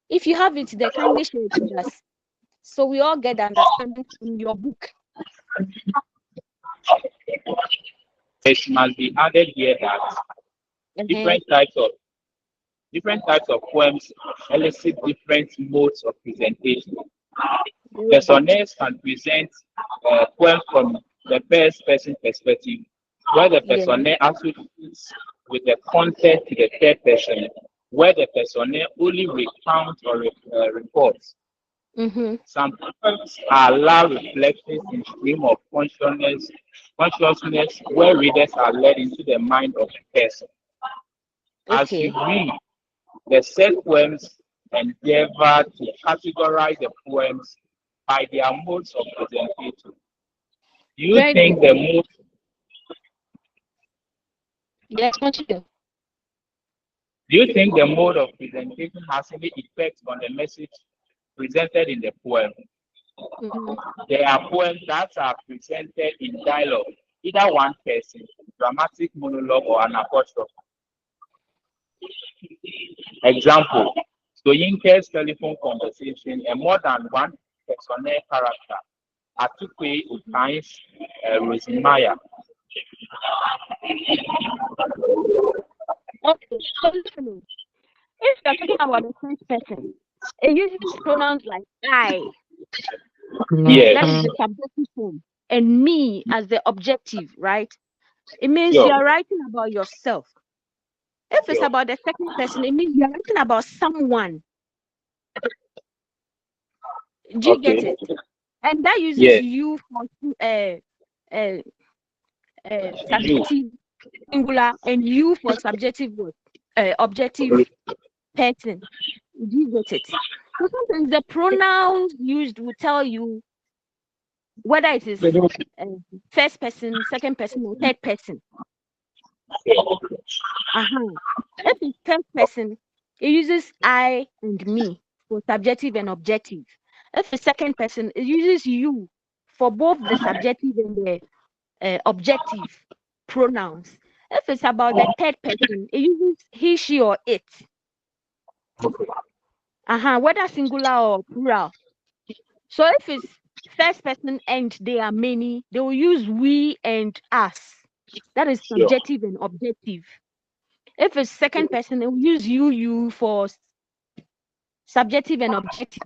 If you have it, then kindly share it with us, so we all get the understanding in your book. It must be added here that different types of poems elicit different modes of presentation. Personages can present poems from the first person perspective, where the Yeah. persona associates with the content to the third person, where the persona only recounts or reports. Some poems allow reflections in stream of consciousness, where readers are led into the mind of the person. As you read, the said poems endeavor to categorize the poems by their modes of presentation. Do you Very think good. the mode? Yes, continue. Do you think the mode of presentation has any effect on the message presented in the poem? There are poems that are presented in dialogue, either one person, dramatic monologue, or an apostrophe. Example: Soyinka's telephone conversation, a more than one personnel character. Atukwe Utai's Rosemaya. Okay, so listen. if you're talking about the first person, it uses pronouns like I. Yes. That is the subjective form, and me as the objective, right? It means Sure. you're writing about yourself. If it's Sure. about the second person, it means you're writing about someone. Do you get Okay. it? And that uses Yes. you for uh, You. subjective singular and you for subjective word, objective person. Do you get it? So sometimes the pronouns used will tell you whether it is uh, first person, second person, or third person. If it's third person, it uses I and me for subjective and objective. If it's second person, it uses you for both the subjective and the objective pronouns. If it's about the third person, it uses he, she, or it. Whether singular or plural. So if it's first person and they are many, they will use we and us. That is Sure. subjective and objective. If it's second person, it will use you for subjective and objective.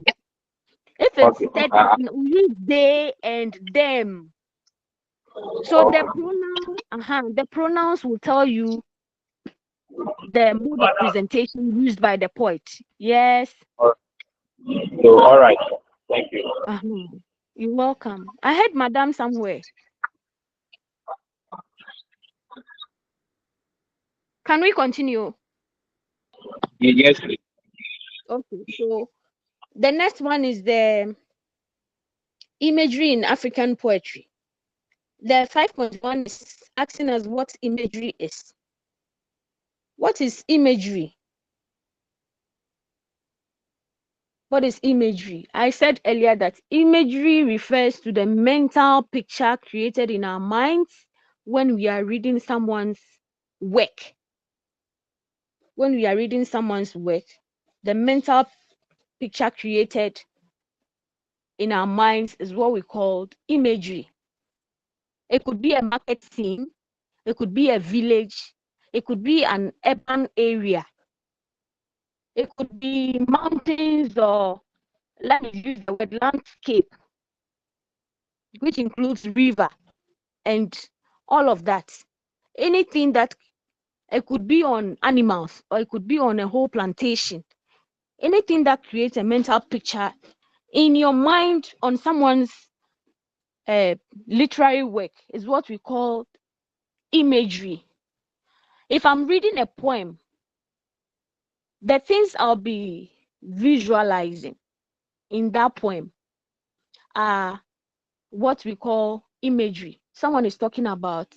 If it's Okay. third person, it will use they and them. So the pronouns will tell you the mode of presentation used by the poet. Yes. So, all right. Thank you. You're welcome. I heard Madam somewhere. Can we continue? Yes, please. Okay. So the next one is the imagery in African poetry. The 5.1 is asking us what imagery is. What is imagery? What is imagery? I said earlier that imagery refers to the mental picture created in our minds when we are reading someone's work. When we are reading someone's work, the mental picture created in our minds is what we call imagery. It could be a market scene, it could be a village, it could be an urban area, it could be mountains, or let me use the word landscape, which includes river and all of that. Anything that it could be on animals or it could be on a whole plantation. Anything that creates a mental picture in your mind on someone's literary work is what we call imagery. If I'm reading a poem, the things I'll be visualizing in that poem are what we call imagery. Someone is talking about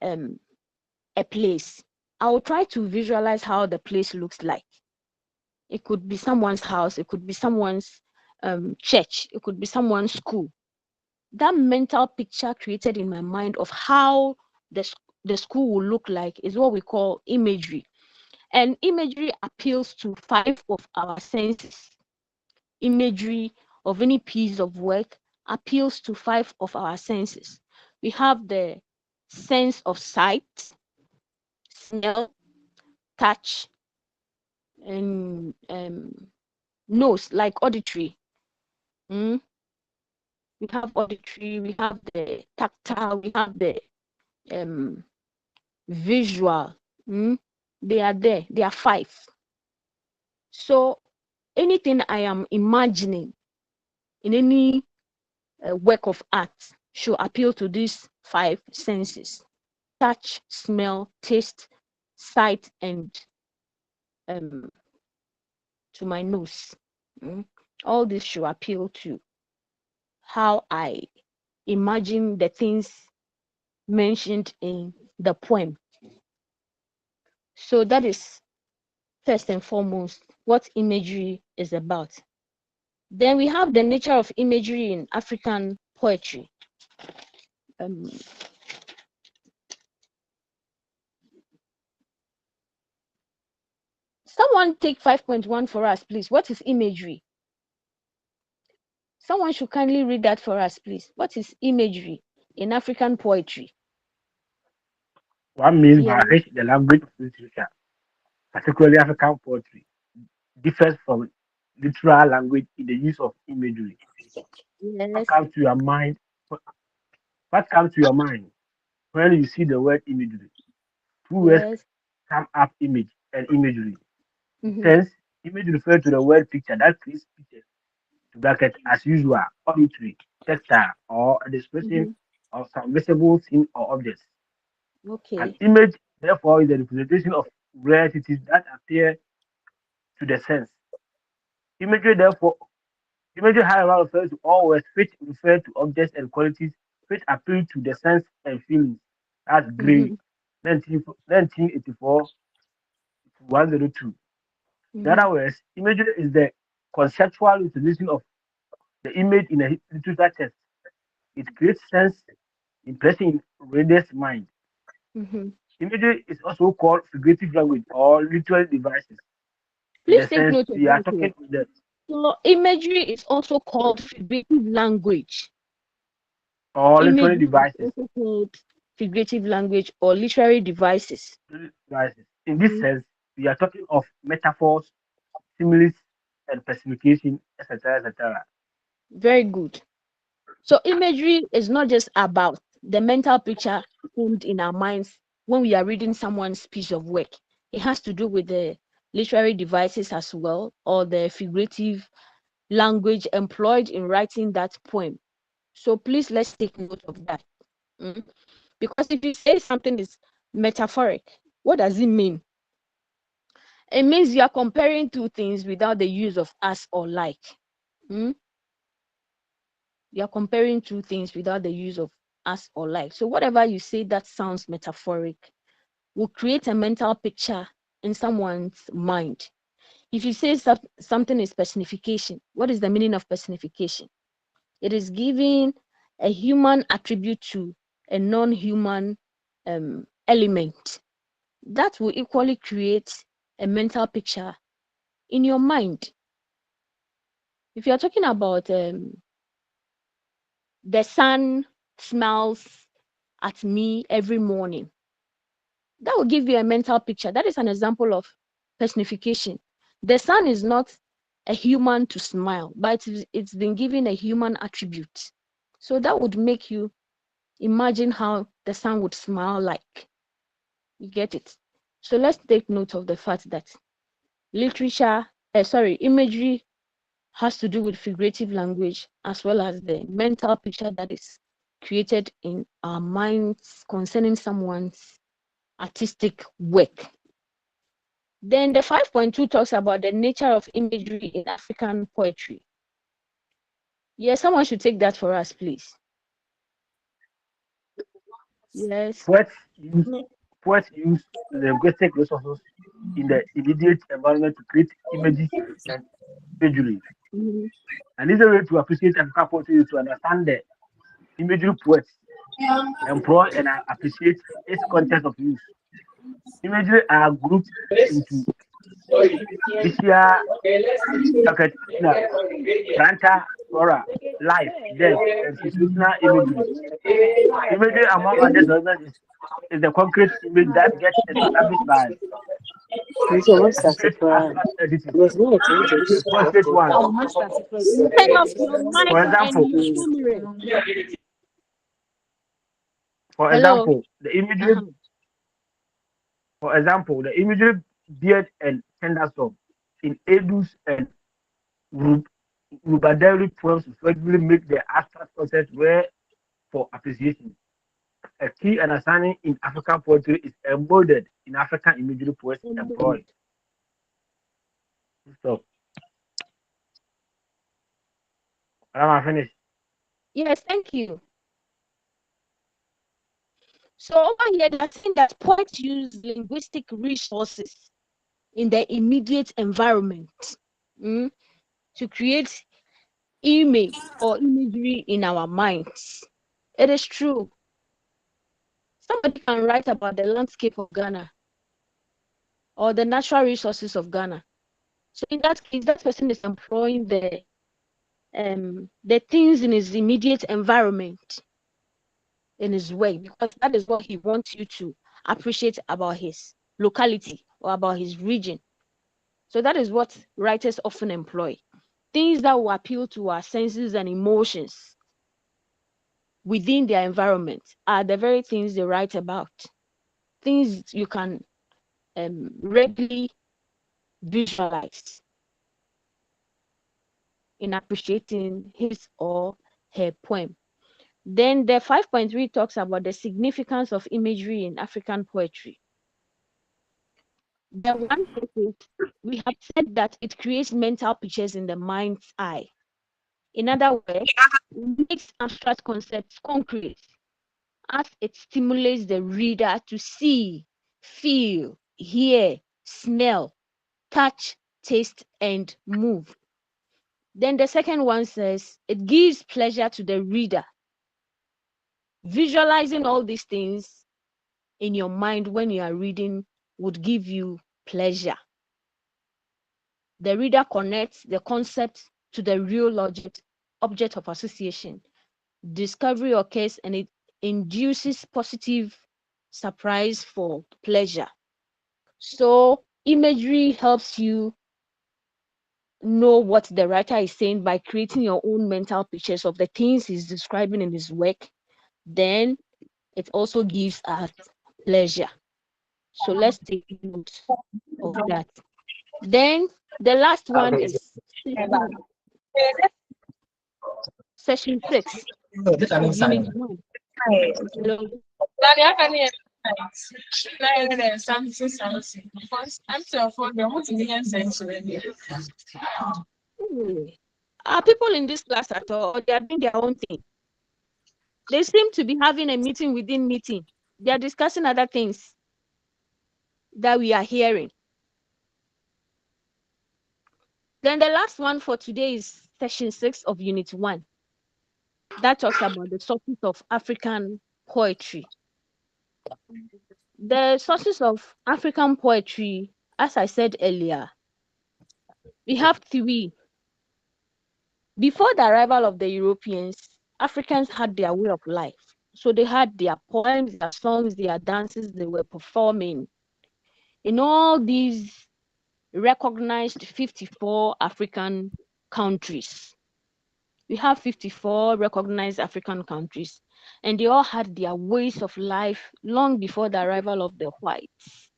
a place. I will try to visualize how the place looks like. It could be someone's house, it could be someone's church, it could be someone's school. That mental picture created in my mind of how the school will look like is what we call imagery. And imagery appeals to 5 of our senses. Imagery of any piece of work appeals to 5 of our senses. We have the sense of sight, smell, touch, and nose, like auditory. Mm? We have auditory, we have the tactile, we have the visual. They are there, they are 5. So anything I am imagining in any work of art should appeal to these 5 senses: touch, smell, taste, sight, and to my nose. All this should appeal to how I imagine the things mentioned in the poem. So that is first and foremost what imagery is about. Then we have the nature of imagery in African poetry. Someone take 5.1 for us, please. What is imagery? Someone should kindly read that for us, please. What is imagery in African poetry? One means Yeah. by which the language of literature particularly African poetry, differs from literal language in the use of imagery. What Yes. comes to your mind? What comes to your mind when you see the word imagery? Two words Yes. come up: image and imagery. Mm-hmm. Hence, image refers to the word picture that creates pictures to bracket as usual, auditory, textile, or a description Mm-hmm. of some visible thing or objects. An Okay. image, therefore, is a representation of realities that appear to the sense. Imagery, therefore, imagery, however, refers to all words which refer to objects and qualities which appeal to the sense and feelings. That's Gray, Mm-hmm. 1984 to 102. In Mm-hmm. other words, imagery is the conceptual utilization of the image in a literature text. It creates sense impression in reader's mind. Mm-hmm. Imagery is also called figurative language or literary devices. In the Please take sense note of we are that talking word. in the So imagery is also called figurative language. or literary Imagery is devices. also called figurative language or literary devices. Devices. In this Mhm. sense, we are talking of metaphors, similes, and personification, etc., etc. Very good. So imagery is not just about the mental picture formed in our minds when we are reading someone's piece of work. It has to do with the literary devices as well, or the figurative language employed in writing that poem. So please let's take note of that. Mm. Because if you say something is metaphoric, what does it mean? It means you are comparing two things without the use of as or like. Mm. You are comparing two things without the use of as or like. So whatever you say that sounds metaphoric will create a mental picture in someone's mind. If you say something is personification, what is the meaning of personification? It is giving a human attribute to a non-human element. That will equally create a mental picture in your mind. If you're talking about the sun smiles at me every morning, that will give you a mental picture. That is an example of personification. The sun is not a human to smile, but it's been given a human attribute. So that would make you imagine how the sun would smile like. You get it? So let's take note of the fact that imagery has to do with figurative language as well as the mental picture that is created in our minds concerning someone's artistic work. Then the 5.2 talks about the nature of imagery in African poetry. Yes, someone should take that for us, please. Yes. Poets use poets use linguistic resources in the immediate environment to create images and imagery. Mhm. And easy way to appreciate African poetry is to understand the imagery poets employ and appreciate its context of use. Imagery are grouped into visual, you plantar, flora, life, death, and situational imagery. Imagery, among others, is the concrete image that gets established by Nti ọmọ start associate koraa abstract entities because ní ẹ̀ka ń jẹ́ with concrete ones. ọmọ start Turn off your For mic and example, your camera. for Hello. example, the imagery, Uh-huh. the imagery beard and tender song in Edus and Rubadari poems frequently make the abstract concept rare for appreciation. A key understanding in African poetry is embodied in African imagery poets employed. So, I'm finished. Yes, thank you. So over here, they're saying that poets use linguistic resources in their immediate environment mm, to create image or imagery in our minds. It is true. Somebody can write about the landscape of Ghana or the natural resources of Ghana. So in that case, that person is employing the things in his immediate environment in his way because that is what he wants you to appreciate about his locality or about his region. So that is what writers often employ. Things that will appeal to our senses and emotions within their environment are the very things they write about. Things you can readily visualize in appreciating his or her poem. Then the 5.3 talks about the significance of imagery in African poetry. The one is, we have said that it creates mental pictures in the mind's eye. In other words, it makes abstract concepts concrete as it stimulates the reader to see, feel, hear, smell, touch, taste, and move. Then the second one says it gives pleasure to the reader. Visualizing all these things in your mind when you are reading would give you pleasure. The reader connects the concept to the real object of association. Discovery occurs and it induces positive surprise for pleasure. So imagery helps you know what the writer is saying by creating your own mental pictures of the things he's describing in his work. Then it also gives us pleasure. So let's take note of that. Then the last one is session 6 of unit 1. Hello. Are people in this class at all, or they are doing their own thing? They seem to be having a meeting within meeting. They are discussing other things that we are hearing. Then the last one for today is session 6 of unit 1. That talks about the sources of African poetry. The sources of African poetry, as I said earlier, we have 3. Before the arrival of the Europeans, Africans had their way of life. So they had their poems, their songs, their dances they were performing. In all these recognized 54 African countries. We have 54 recognized African countries, and they all had their ways of life long before the arrival of the whites.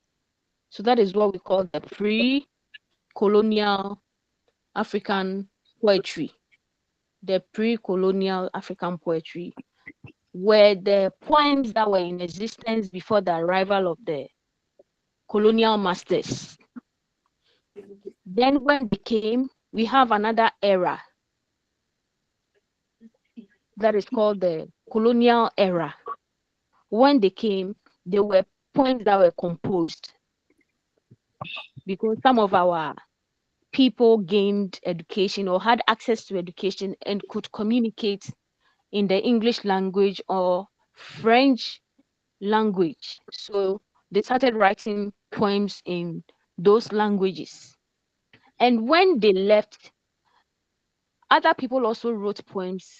So that is what we call the pre-colonial African poetry. The pre-colonial African poetry were the poems that were in existence before the arrival of the colonial masters. Then when they came, we have another era that is called the colonial era. When they came, they were poems that were composed because some of our people gained education or had access to education and could communicate in the English language or French language. So they started writing poems in those languages. And when they left, other people also wrote poems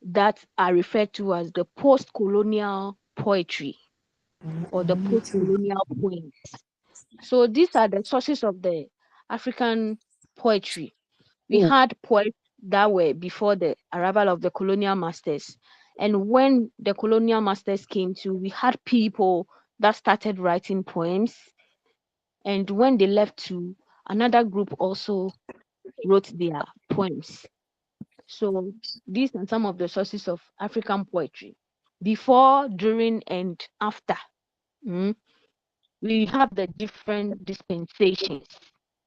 that are referred to as the post-colonial poetry or the post-colonial poems. So these are the sources of the African poetry. We had poets that were before the arrival of the colonial masters. And when the colonial masters came to, we had people that started writing poems. And when they left to, another group also wrote their poems. So these are some of the sources of African poetry. Before, during, and after. We have the different dispensations.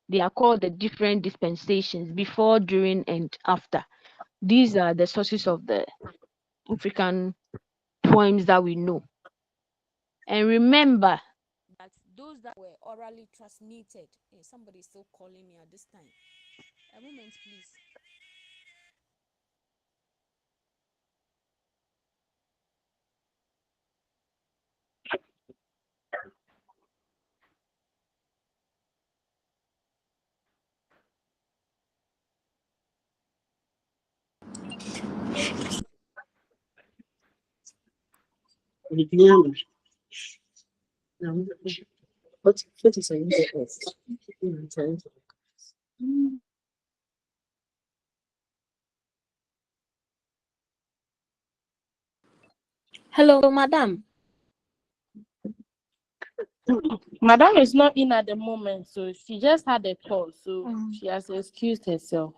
They are called the different dispensations, before, during, and after. These are the sources of the African poems that we know. And remember that those that were orally transmitted. Hey, somebody is still calling me at this time. A moment, please. What is on Hello, madam. Madam is not in at the moment, so she just had a call, so she has excused herself.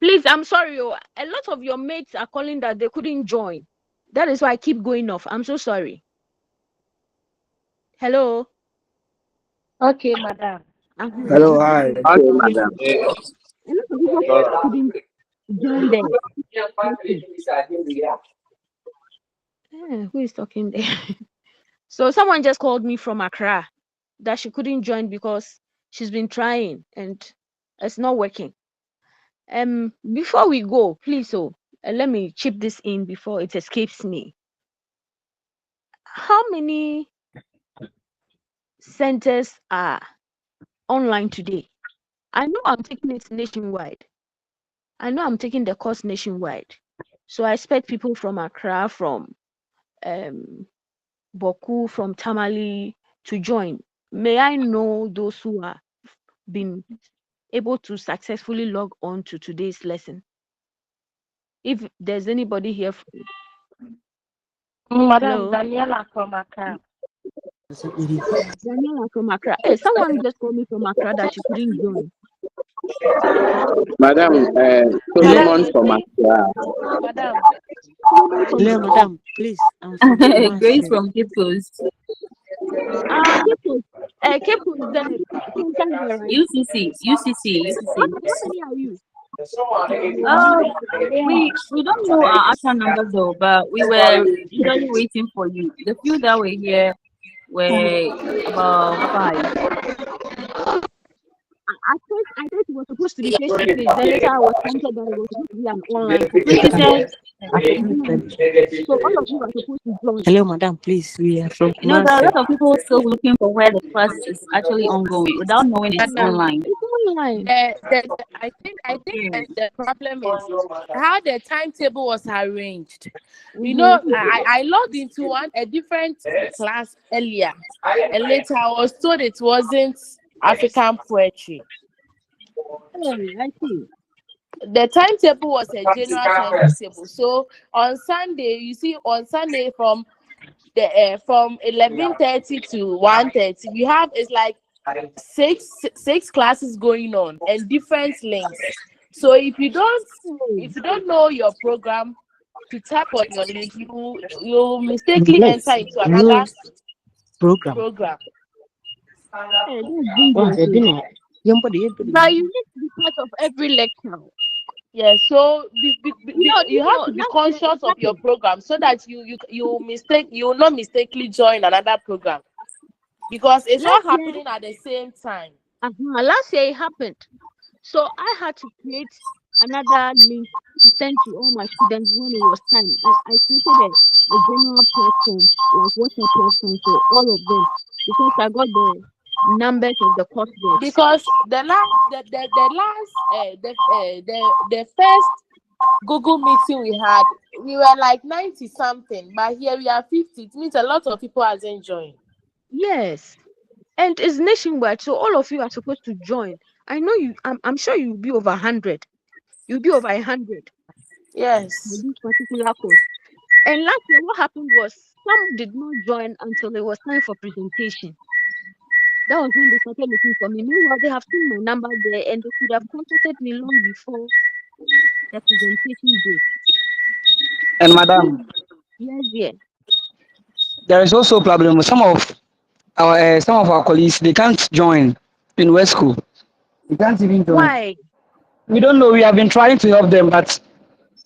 Please, I'm sorry. Oh, a lot of your mates are calling that they couldn't join. That is why I keep going off. I'm so sorry. Hello. Okay, madam. Hello, hi. Okay, madam. A lot of people couldn't join the lesson. Who is talking there? So someone just called me from Accra that she couldn't join because she's been trying and it's not working. Before we go, please, let me chip this in before it escapes me. How many centers are online today? I know I'm taking it nationwide. I know I'm taking the course nationwide. So I expect people from Accra, from Boku, from Tamale to join. May I know those who have been able to successfully log on to today's lesson? If there's anybody here, Madam hello, Daniela from Accra. Daniela from Accra. Hey, someone just called me from Accra that she couldn't join. Madam, Solomon from Accra. Madam. Hello, madam. Please, I'm from Grace Kumasi. from Gipos. Kepu is there. Center there, right? UCC. How many are you? We don't know our actual numbers though, but we were eagerly waiting for you. The few that were here were about 5. I thought it was supposed to be face to face. Then later I was prompted that it was supposed to be an online class. Princess, So all of you are supposed to join. Hello, madam. Please, we are from there are a Kumasi. lot of people still looking for where the class is actually ongoing without knowing it's online. It's online. I think the problem is how the timetable was arranged. You know, I logged into a different class earlier, and later I was told it wasn't African poetry. I see. The timetable was a general timetable. So on Sunday from 11:30 to 1:30, we have it's like six classes going on and different links. So if you don't know your program, to tap on your link, you mistakenly enter into another program. Hey, but you need to be part of every lecture. Yeah, so you have to be conscious of your program so that you will not mistakenly join another program, because it's all happening at the same time. Last year it happened. So I had to create another link to send to all my students when it was time. I created a general platform, like WhatsApp platform for all of them because I got the numbers of the courseworks. Because the last the first Google meeting we had, we were like 90 something, but here we are 50. It means a lot of people hasn't joined. Yes. And it's nationwide, so all of you are supposed to join. I know you. I'm sure you'll be over 100. You'll be over 100 Yes. with this particular course. And last year, what happened was some did not join until it was time for presentation. That was when they started looking for me. Meanwhile, they have seen my number there, and they could have contacted me long before the presentation date. And madam, Yes, yeah. there is also a problem with some of our colleagues. They can't join in West School. They can't even join. Why? We don't know. We have been trying to help them, but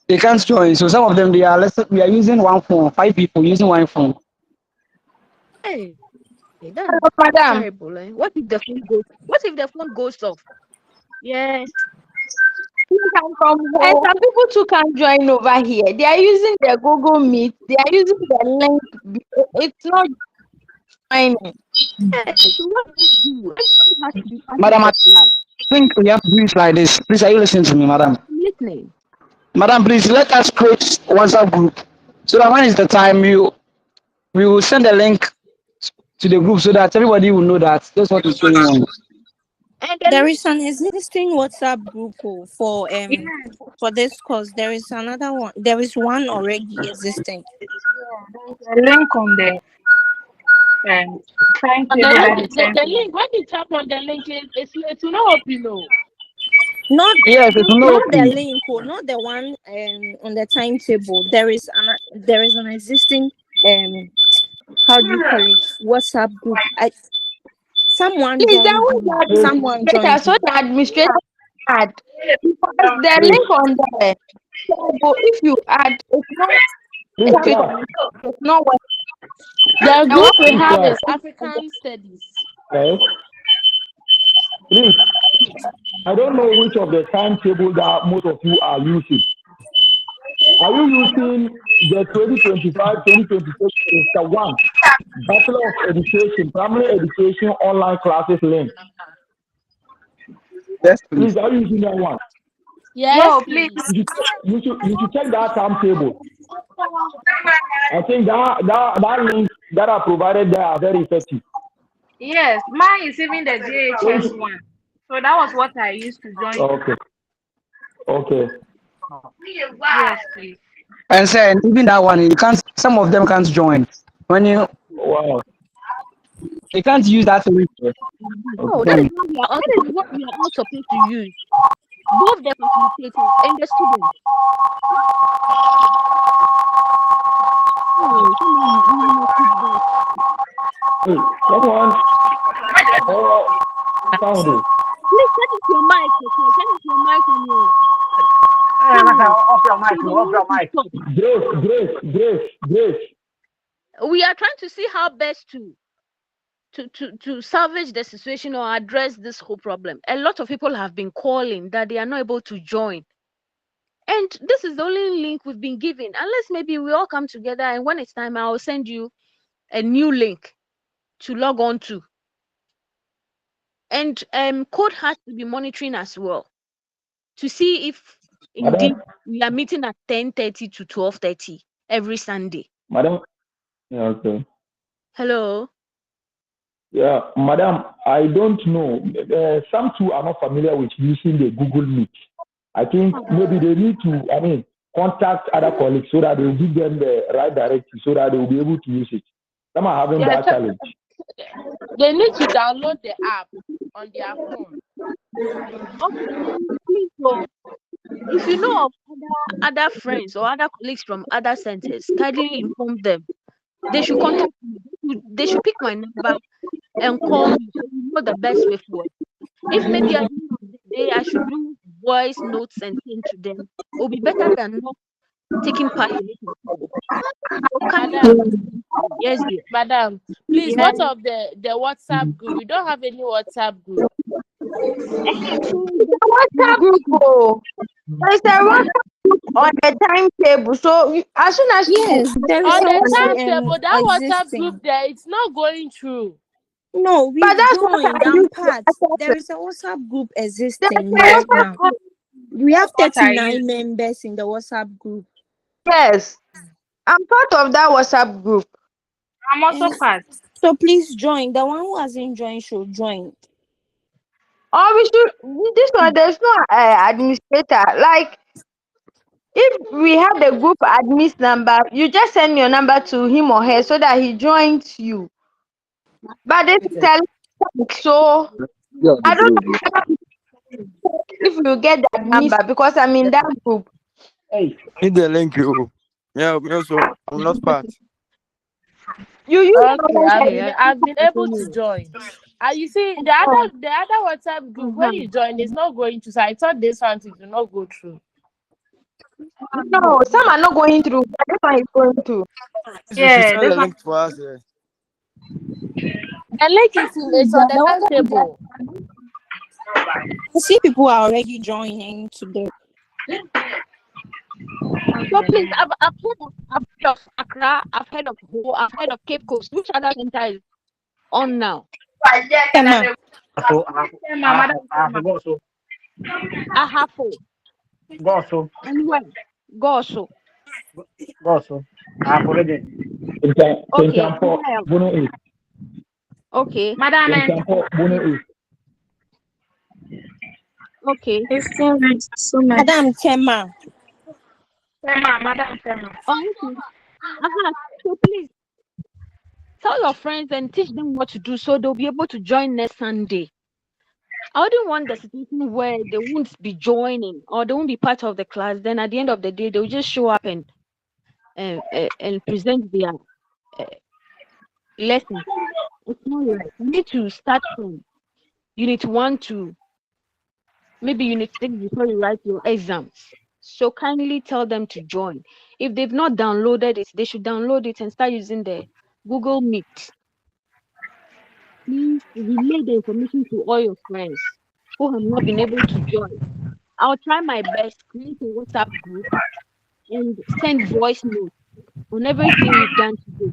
they can't join. So some of them, we are using one phone. 5 people using one phone. Hey, that's Madam, terrible. Eh? What if the phone goes? What if the phone goes off? Yes. And some people too can't join over here. They are using their Google Meet. They are using the link. It's not joining. Hey, so what do you do? Everybody has to be part Madam, of I the class. think we have to do it like this. Please, are you listening to me, madam? I'm listening. Madam, please let us create WhatsApp group so that when is the time we will send a link to the group so that everybody will know that that's what is going on. And There is an existing WhatsApp group for this course. There is another one. There is one already existing. The link on the timetable that is sent. the link, when you tap on the link, it's not open. No. Not Yes, it's not the no. link, not the one on the timetable. There is an existing how do you call it, WhatsApp group. Someone Please, joined me. Someone joined so me. the administrator add because the link on there. So if you add, it's not Please, it's not what The the group we one. have is African Studies. yes. Please, I don't know which of the timetable that most of you are using. Are you using the 2025-2026 Semester 1 Bachelor of Education, Primary Education online classes link? Yes, Please, please. are you using that one? Yes, No, please. please. You should check that timetable. I think that link that are provided there are very effective. Yes, mine is even the JHS one. So that was what I used to join. Okay. Okay. Yes, please. And say even that one, you can't. Some of them can't join. When Wow. they can't use that link. no, that is what we are all supposed to use. Both the facilitators and the students. Hey, someone. Oh, sound it. Please turn off your mic, okay? Turn off your mic on your Off your mic, off your mic. Grace. we are trying to see how best to salvage the situation or address this whole problem. A lot of people have been calling that they are not able to join. And this is the only link we've been given. Unless maybe we all come together and when it's time, I'll send you a new link to log on to. And code has to be monitoring as well to see if indeed we are meeting at 10:30 to 12:30 every Sunday. Madam. Yeah, okay. Hello. Yeah, madam, I don't know. Some two are not familiar with using the Google Meet. I think maybe they need to, contact other colleagues so that they will give them the right directive so that they will be able to use it. Some are having that challenge. They need to download the app on their phone. Okay, please, so if you know of other friends or other colleagues from other centers, kindly inform them. They should contact me. They should pick my number and call me so we know the best way forward. If maybe at the end of the day I should do voice notes and send to them, it will be better than not taking part in it. So yes, dear. Madam, please, Yeah. what of the WhatsApp group? We don't have any WhatsApp group. WhatsApp group. Oh, there's a WhatsApp group on the timetable. So as soon as Yes, there is On a the WhatsApp timetable, that WhatsApp existing. group there, it's not going through. No, but we've that's what joined. I I'm use part. to There access is a WhatsApp group it. existing There's right a now. WhatsApp. We have What I 39 use. members in the WhatsApp group. Yes, I'm part of that WhatsApp group. I'm also And part. so please join. The one who hasn't joined should join. Or we should this one. There's no administrator. Like if we have the group admin's number, you just send your number to him or her so that he joins you. But this is electronic, so Yeah, I don't good. know if you get that number because I'm in that group. Hey, Need the link, you. Yeah, me also. I'm not part. You use Okay, Okay, I've been I able to anyway. join. You see, the other WhatsApp group when you join is not going to. So I thought this one did not go through. no, some are not going through, but this one is going through. You should Yeah, send this the one. link for us. The link is it's on the timetable. I see people are already joining today. So please, I've heard of Accra, I've heard of Ho, I've heard of Cape Coast. Which other center is on now? Tema. so I forgot so Ahafo. go so And where? Goso. I forget. Okay. Kentampo, Bono East. Okay. Madam, Kentampo, Bono East. Okay. it's so nice. So nice. Madam Tema. Madam Tema. Oh, okay. So please tell your friends and teach them what to do so they'll be able to join next Sunday. I wouldn't want the situation where they won't be joining or they won't be part of the class. Then at the end of the day, they'll just show up and present their lesson. It's not right. You need to start from unit 1 to maybe unit 6 before you write your exams. So kindly tell them to join. If they've not downloaded it, they should download it and start using the Google Meet. Please relay the information to all your friends who have not been able to join. I'll try my best, create a WhatsApp group and send voice notes on everything we've done today.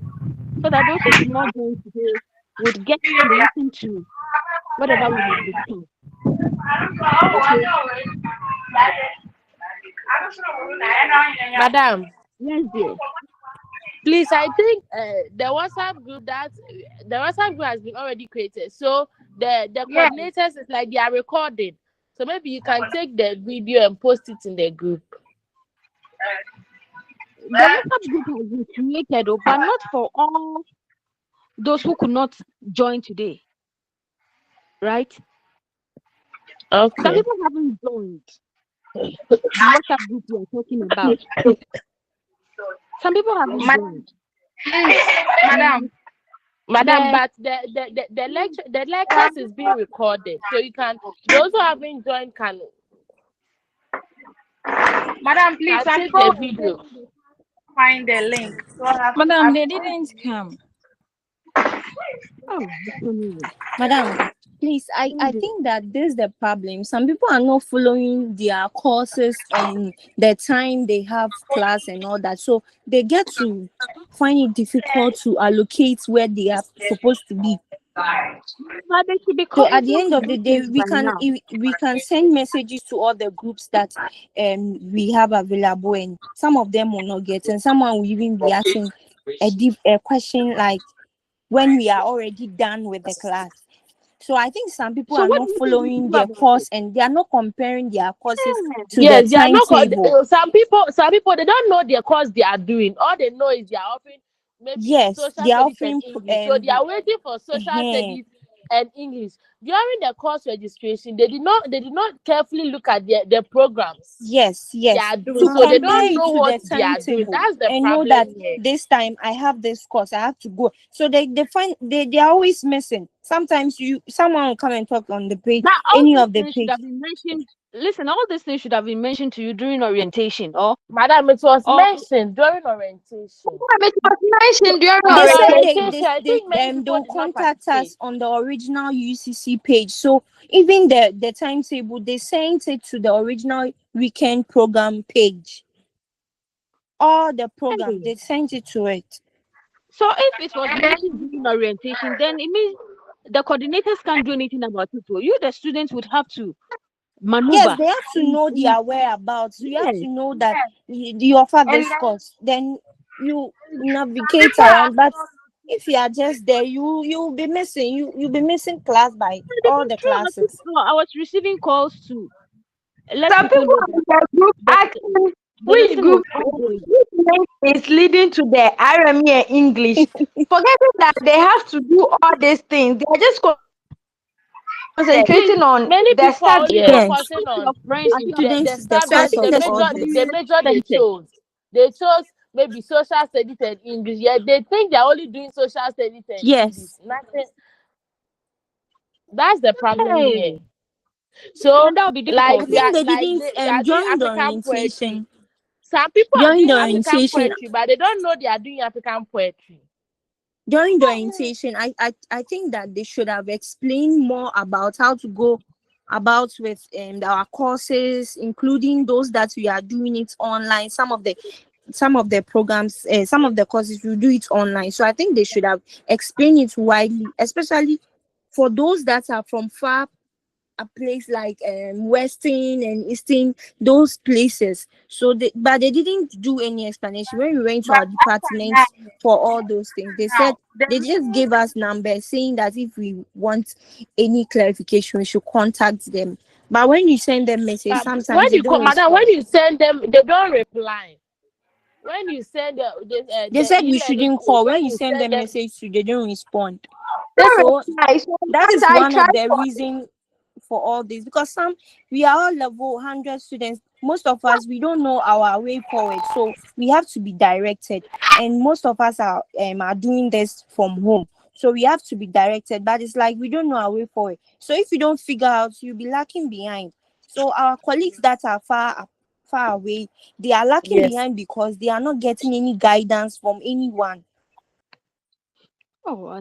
So that those who did not join today would get to listen to whatever we have discussed. Okay. Madam, Yes, dear. please, I think the WhatsApp group has been already created. So the coordinators is like they are recording. So maybe you can take the video and post it in the group. The WhatsApp group has been created, but not for all those who could not join today. Right? Some Okay. people haven't joined the WhatsApp group we are talking about. Some people haven't joined. Madam. But the lectures is being recorded, so those who haven't joined can. Madam, please, I'll I'm take the video. find the link. So Madam, they didn't come. Oh, Madam, please, I think that this is the problem. Some people are not following their courses and the time they have class and all that. So they get to find it difficult to allocate where they are supposed to be. but they should be So at the cognizant end of the day, by now. we can send messages to all the groups that we have available, and some of them will not get, and someone will even be asking a question like when we are already done with the class. So I think some people So are what not do you think we following should do their about course it? and they are not comparing their courses to Yes, the they are not. timetable. Some people they don't know their course they are doing. All they know is they are offering maybe Yes, social they are studies offering and English. So they are waiting for social studies and English. During the course registration, they did not carefully look at their programs. yes They are doing, to so they compare don't it know to what the they are doing. timetable That's the and know that problem here. this time I have this course, I have to go. So they are always missing. sometimes someone will come and talk on the page, Now, all any these of the things should page. have been mentioned. Listen, all these things should have been mentioned to you during orientation, or Madam, it was or mentioned during orientation. It was mentioned during They During said orientation. orientation, I think many they people will did not contact participate. us on the original UCC page. So even the timetable, they sent it to the original weekend program page. All the program, hey. they sent it to it. So if it was mentioned during orientation, then it means the coordinators can't do anything about it. You, the students, would have to Yes, maneuver. they have to know their whereabouts. You have Yes. to know that you offer this course. Then you navigate around. But if you are just there, you'll be missing. You'll be missing class by The all the control, classes. I was receiving calls to let Some people people know in that the group asking the which lesson was group ongoing. which link is leading to the RME and English, forgetting that they have to do all these things. They are just Please, concentrating on Many the people are only subject. Yes, focusing to on your friends the, if the, they students the is the if subject, source they of get all the this. major they related. chose. They chose maybe social studies and English. Yeah, they think they're only doing social studies and English. Yes. Nothing. That's the problem here. Hey, So, and that would be I like difficult. we think are they like didn't they are doing during the African poetry. orientation. Some people are During doing the African orientation, poetry, but they don't know they are doing African poetry. I think that they should have explained more about how to go about with our courses, including those that we are doing it online. Some of the programs, some of the courses we do it online. So I think they should have explained it widely, especially for those that are from far a place like Western and Eastern, those places. So but they didn't do any explanation when we went to our departments for all those things. They said they just gave us numbers saying that if we want any clarification we should contact them. But when you send them message, When sometimes they you come, don't madam, when respond. you send them, they don't reply. When you send They the said we e-learning shouldn't code, call. when When you you send send them them, message to, they don't respond. So So that once is I one tried of the for reason for all this, because we are all level 100 students. Most of us, we don't know our way forward, so we have to be directed. And most of us are doing this from home, so we have to be directed. But it's like we don't know our way forward. So if you don't figure out, you'll be lacking behind. So our colleagues that are far away, they are lacking yes, behind because they are not getting any guidance from anyone. Oh,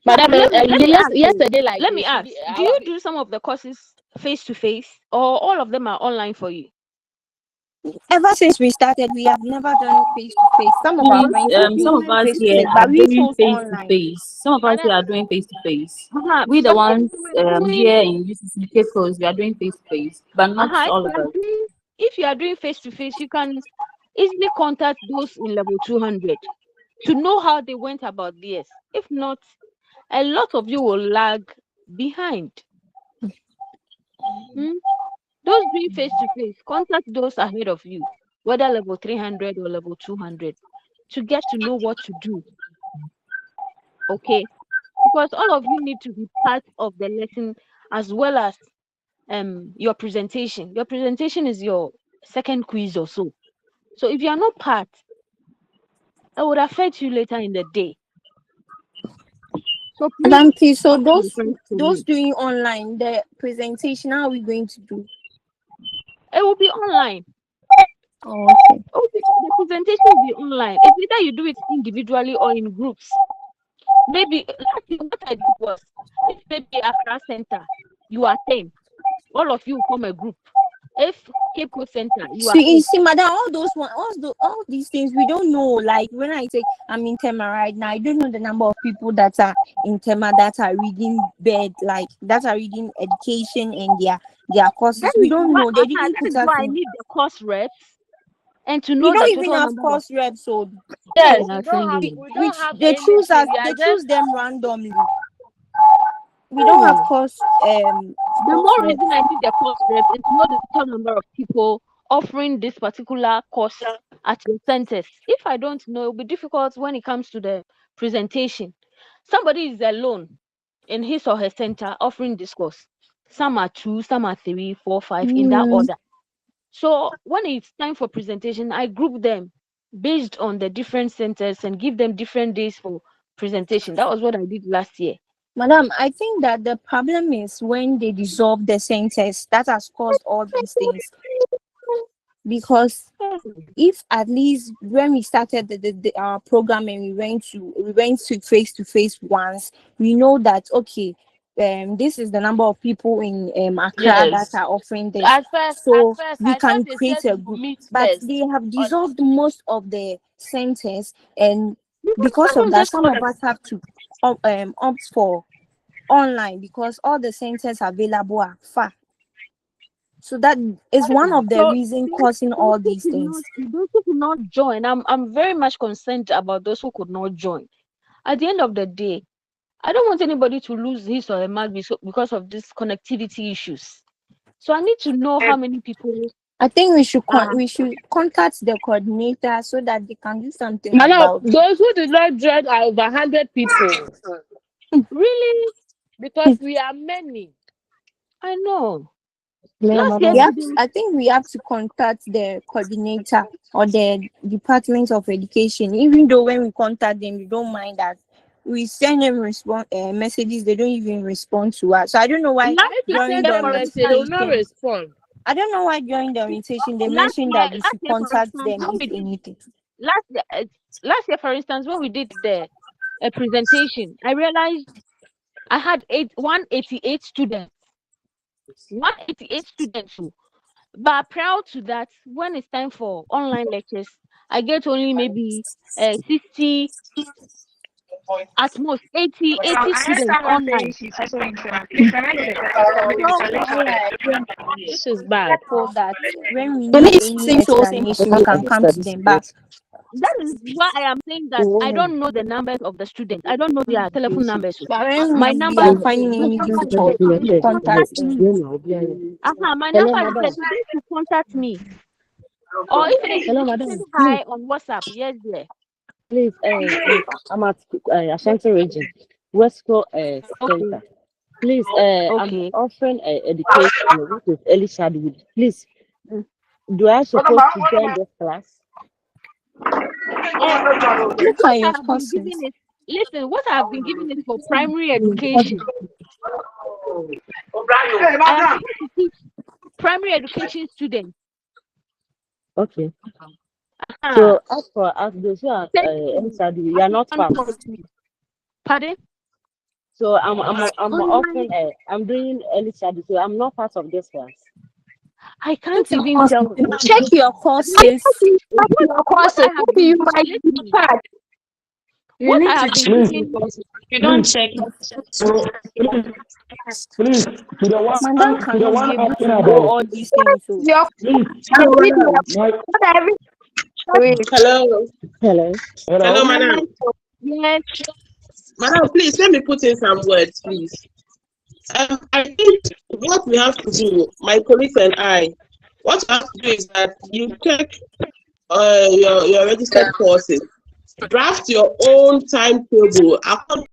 now madam, let me ask you. yesterday like Let me this, ask. Do you do some of the courses face to face, or all of them are online for you? Ever since we started, we have never done face to face. Some of our Please, friends are some doing of us face to here face, are but we doing chose face to online. face. Some of us here madam, are doing face to face. We the But if ones you were doing, here in UCC Cape Coast, we are doing face to face, but not all of us. if you are doing face to face, you can easily contact those in level 200 to know how they went about theirs. If not, a lot of you will lag behind. Hmm? Those doing face to face, contact those ahead of you, whether level 300 or level 200, to get to know what to do. Okay? Because all of you need to be part of the lesson as well as your presentation. Your presentation is your second quiz or so. So if you are not part, it would affect you later in the day. So please, Madam, please, so talk to your friends from those me. doing online, the presentation, how are we going to do? It will be online. Oh, okay. Okay, the presentation will be online. It's either you do it individually or in groups. Maybe what I did was, if maybe Accra Center, you are 10, all of you form a group. If Cape Coast Center, you are See, 8. madam, all these things we don't know. Like when I say I'm in Tema right now, I don't know the number of people that are in Tema that are reading like that are reading education and their That courses. We is don't why, know. They didn't that put is us why I in. need the course reps and to We know the don't even total have number of. course reps, so yes, Yeah, we don't thank have you. we don't which have they choose anything. us. We are They just choose them randomly. We don't have Oh, course the course more reason reps. I need the course reps is to know the total number of people offering this particular course at your centers. If I don't know, it'll be difficult when it comes to the presentation. Somebody is alone in his or her center offering this course. Some are 2, some are 3, 4, 5 in that Mm. order. So when it's time for presentation, I group them based on the different centers and give them different days for presentation. That was what I did last year. Madam, I think that the problem is when they dissolve the centers that has caused all these things. Because if at least when we started our program and we went to face once, we know that okay, this is the number of people in Accra that are offering this. At first, We I can thought they create said a we will group, meet but first. they have dissolved most of the centers, and because of that, some of us have to opt for online because all the centers available are far. So that is one of the reasons causing all these things. Those who could not join, I'm very much concerned about those who could not join. At the end of the day, I don't want anybody to lose his or her mark because of these connectivity issues. So I need to know how many people. I think we should contact the coordinator so that they can do something Madam, about it. those who did not join are over 100 people. Really? Because we are many. I know. I think we have to contact the coordinator or the Department of Education. Even though when we contact them, we don't mind that we send them messages, they don't even respond to us. So I don't know why during the orientation, I don't know why during the orientation they mentioned that we should contact them if anything. Last year, for instance, when we did the presentation, I realized I had 188 students. 188 students. But prior to that, when it's time for online lectures, I get only maybe 60, at most 80 students online. This is bad. So that when we need any explanation, we can come to them back. That is why I am saying that I don't know the numbers of the students. I don't know their telephone numbers. My number are finding any difficult to contact them. My number is there. They should contact me. Or if they send hi on WhatsApp, yes, there. Please, I'm at Ashanti region, West Coast Center. Please, I'm offering education. What is early childhood? Please, do I supposed to join this class? Listen, what I have been given is for primary education. I am going to teach primary education students. Okay. So as for those who are you are not fast. Pardon? So I'm offering I'm doing early study, so I'm not part of this class. I can't even tell. Check your courses. You don't check. Please, to the one asking about all these things. Hello, madam. Yes. Madam, please let me put in some words, please. I think what we have to do, my colleagues and I, what we have to do is that you check your registered courses, draft your own timetable according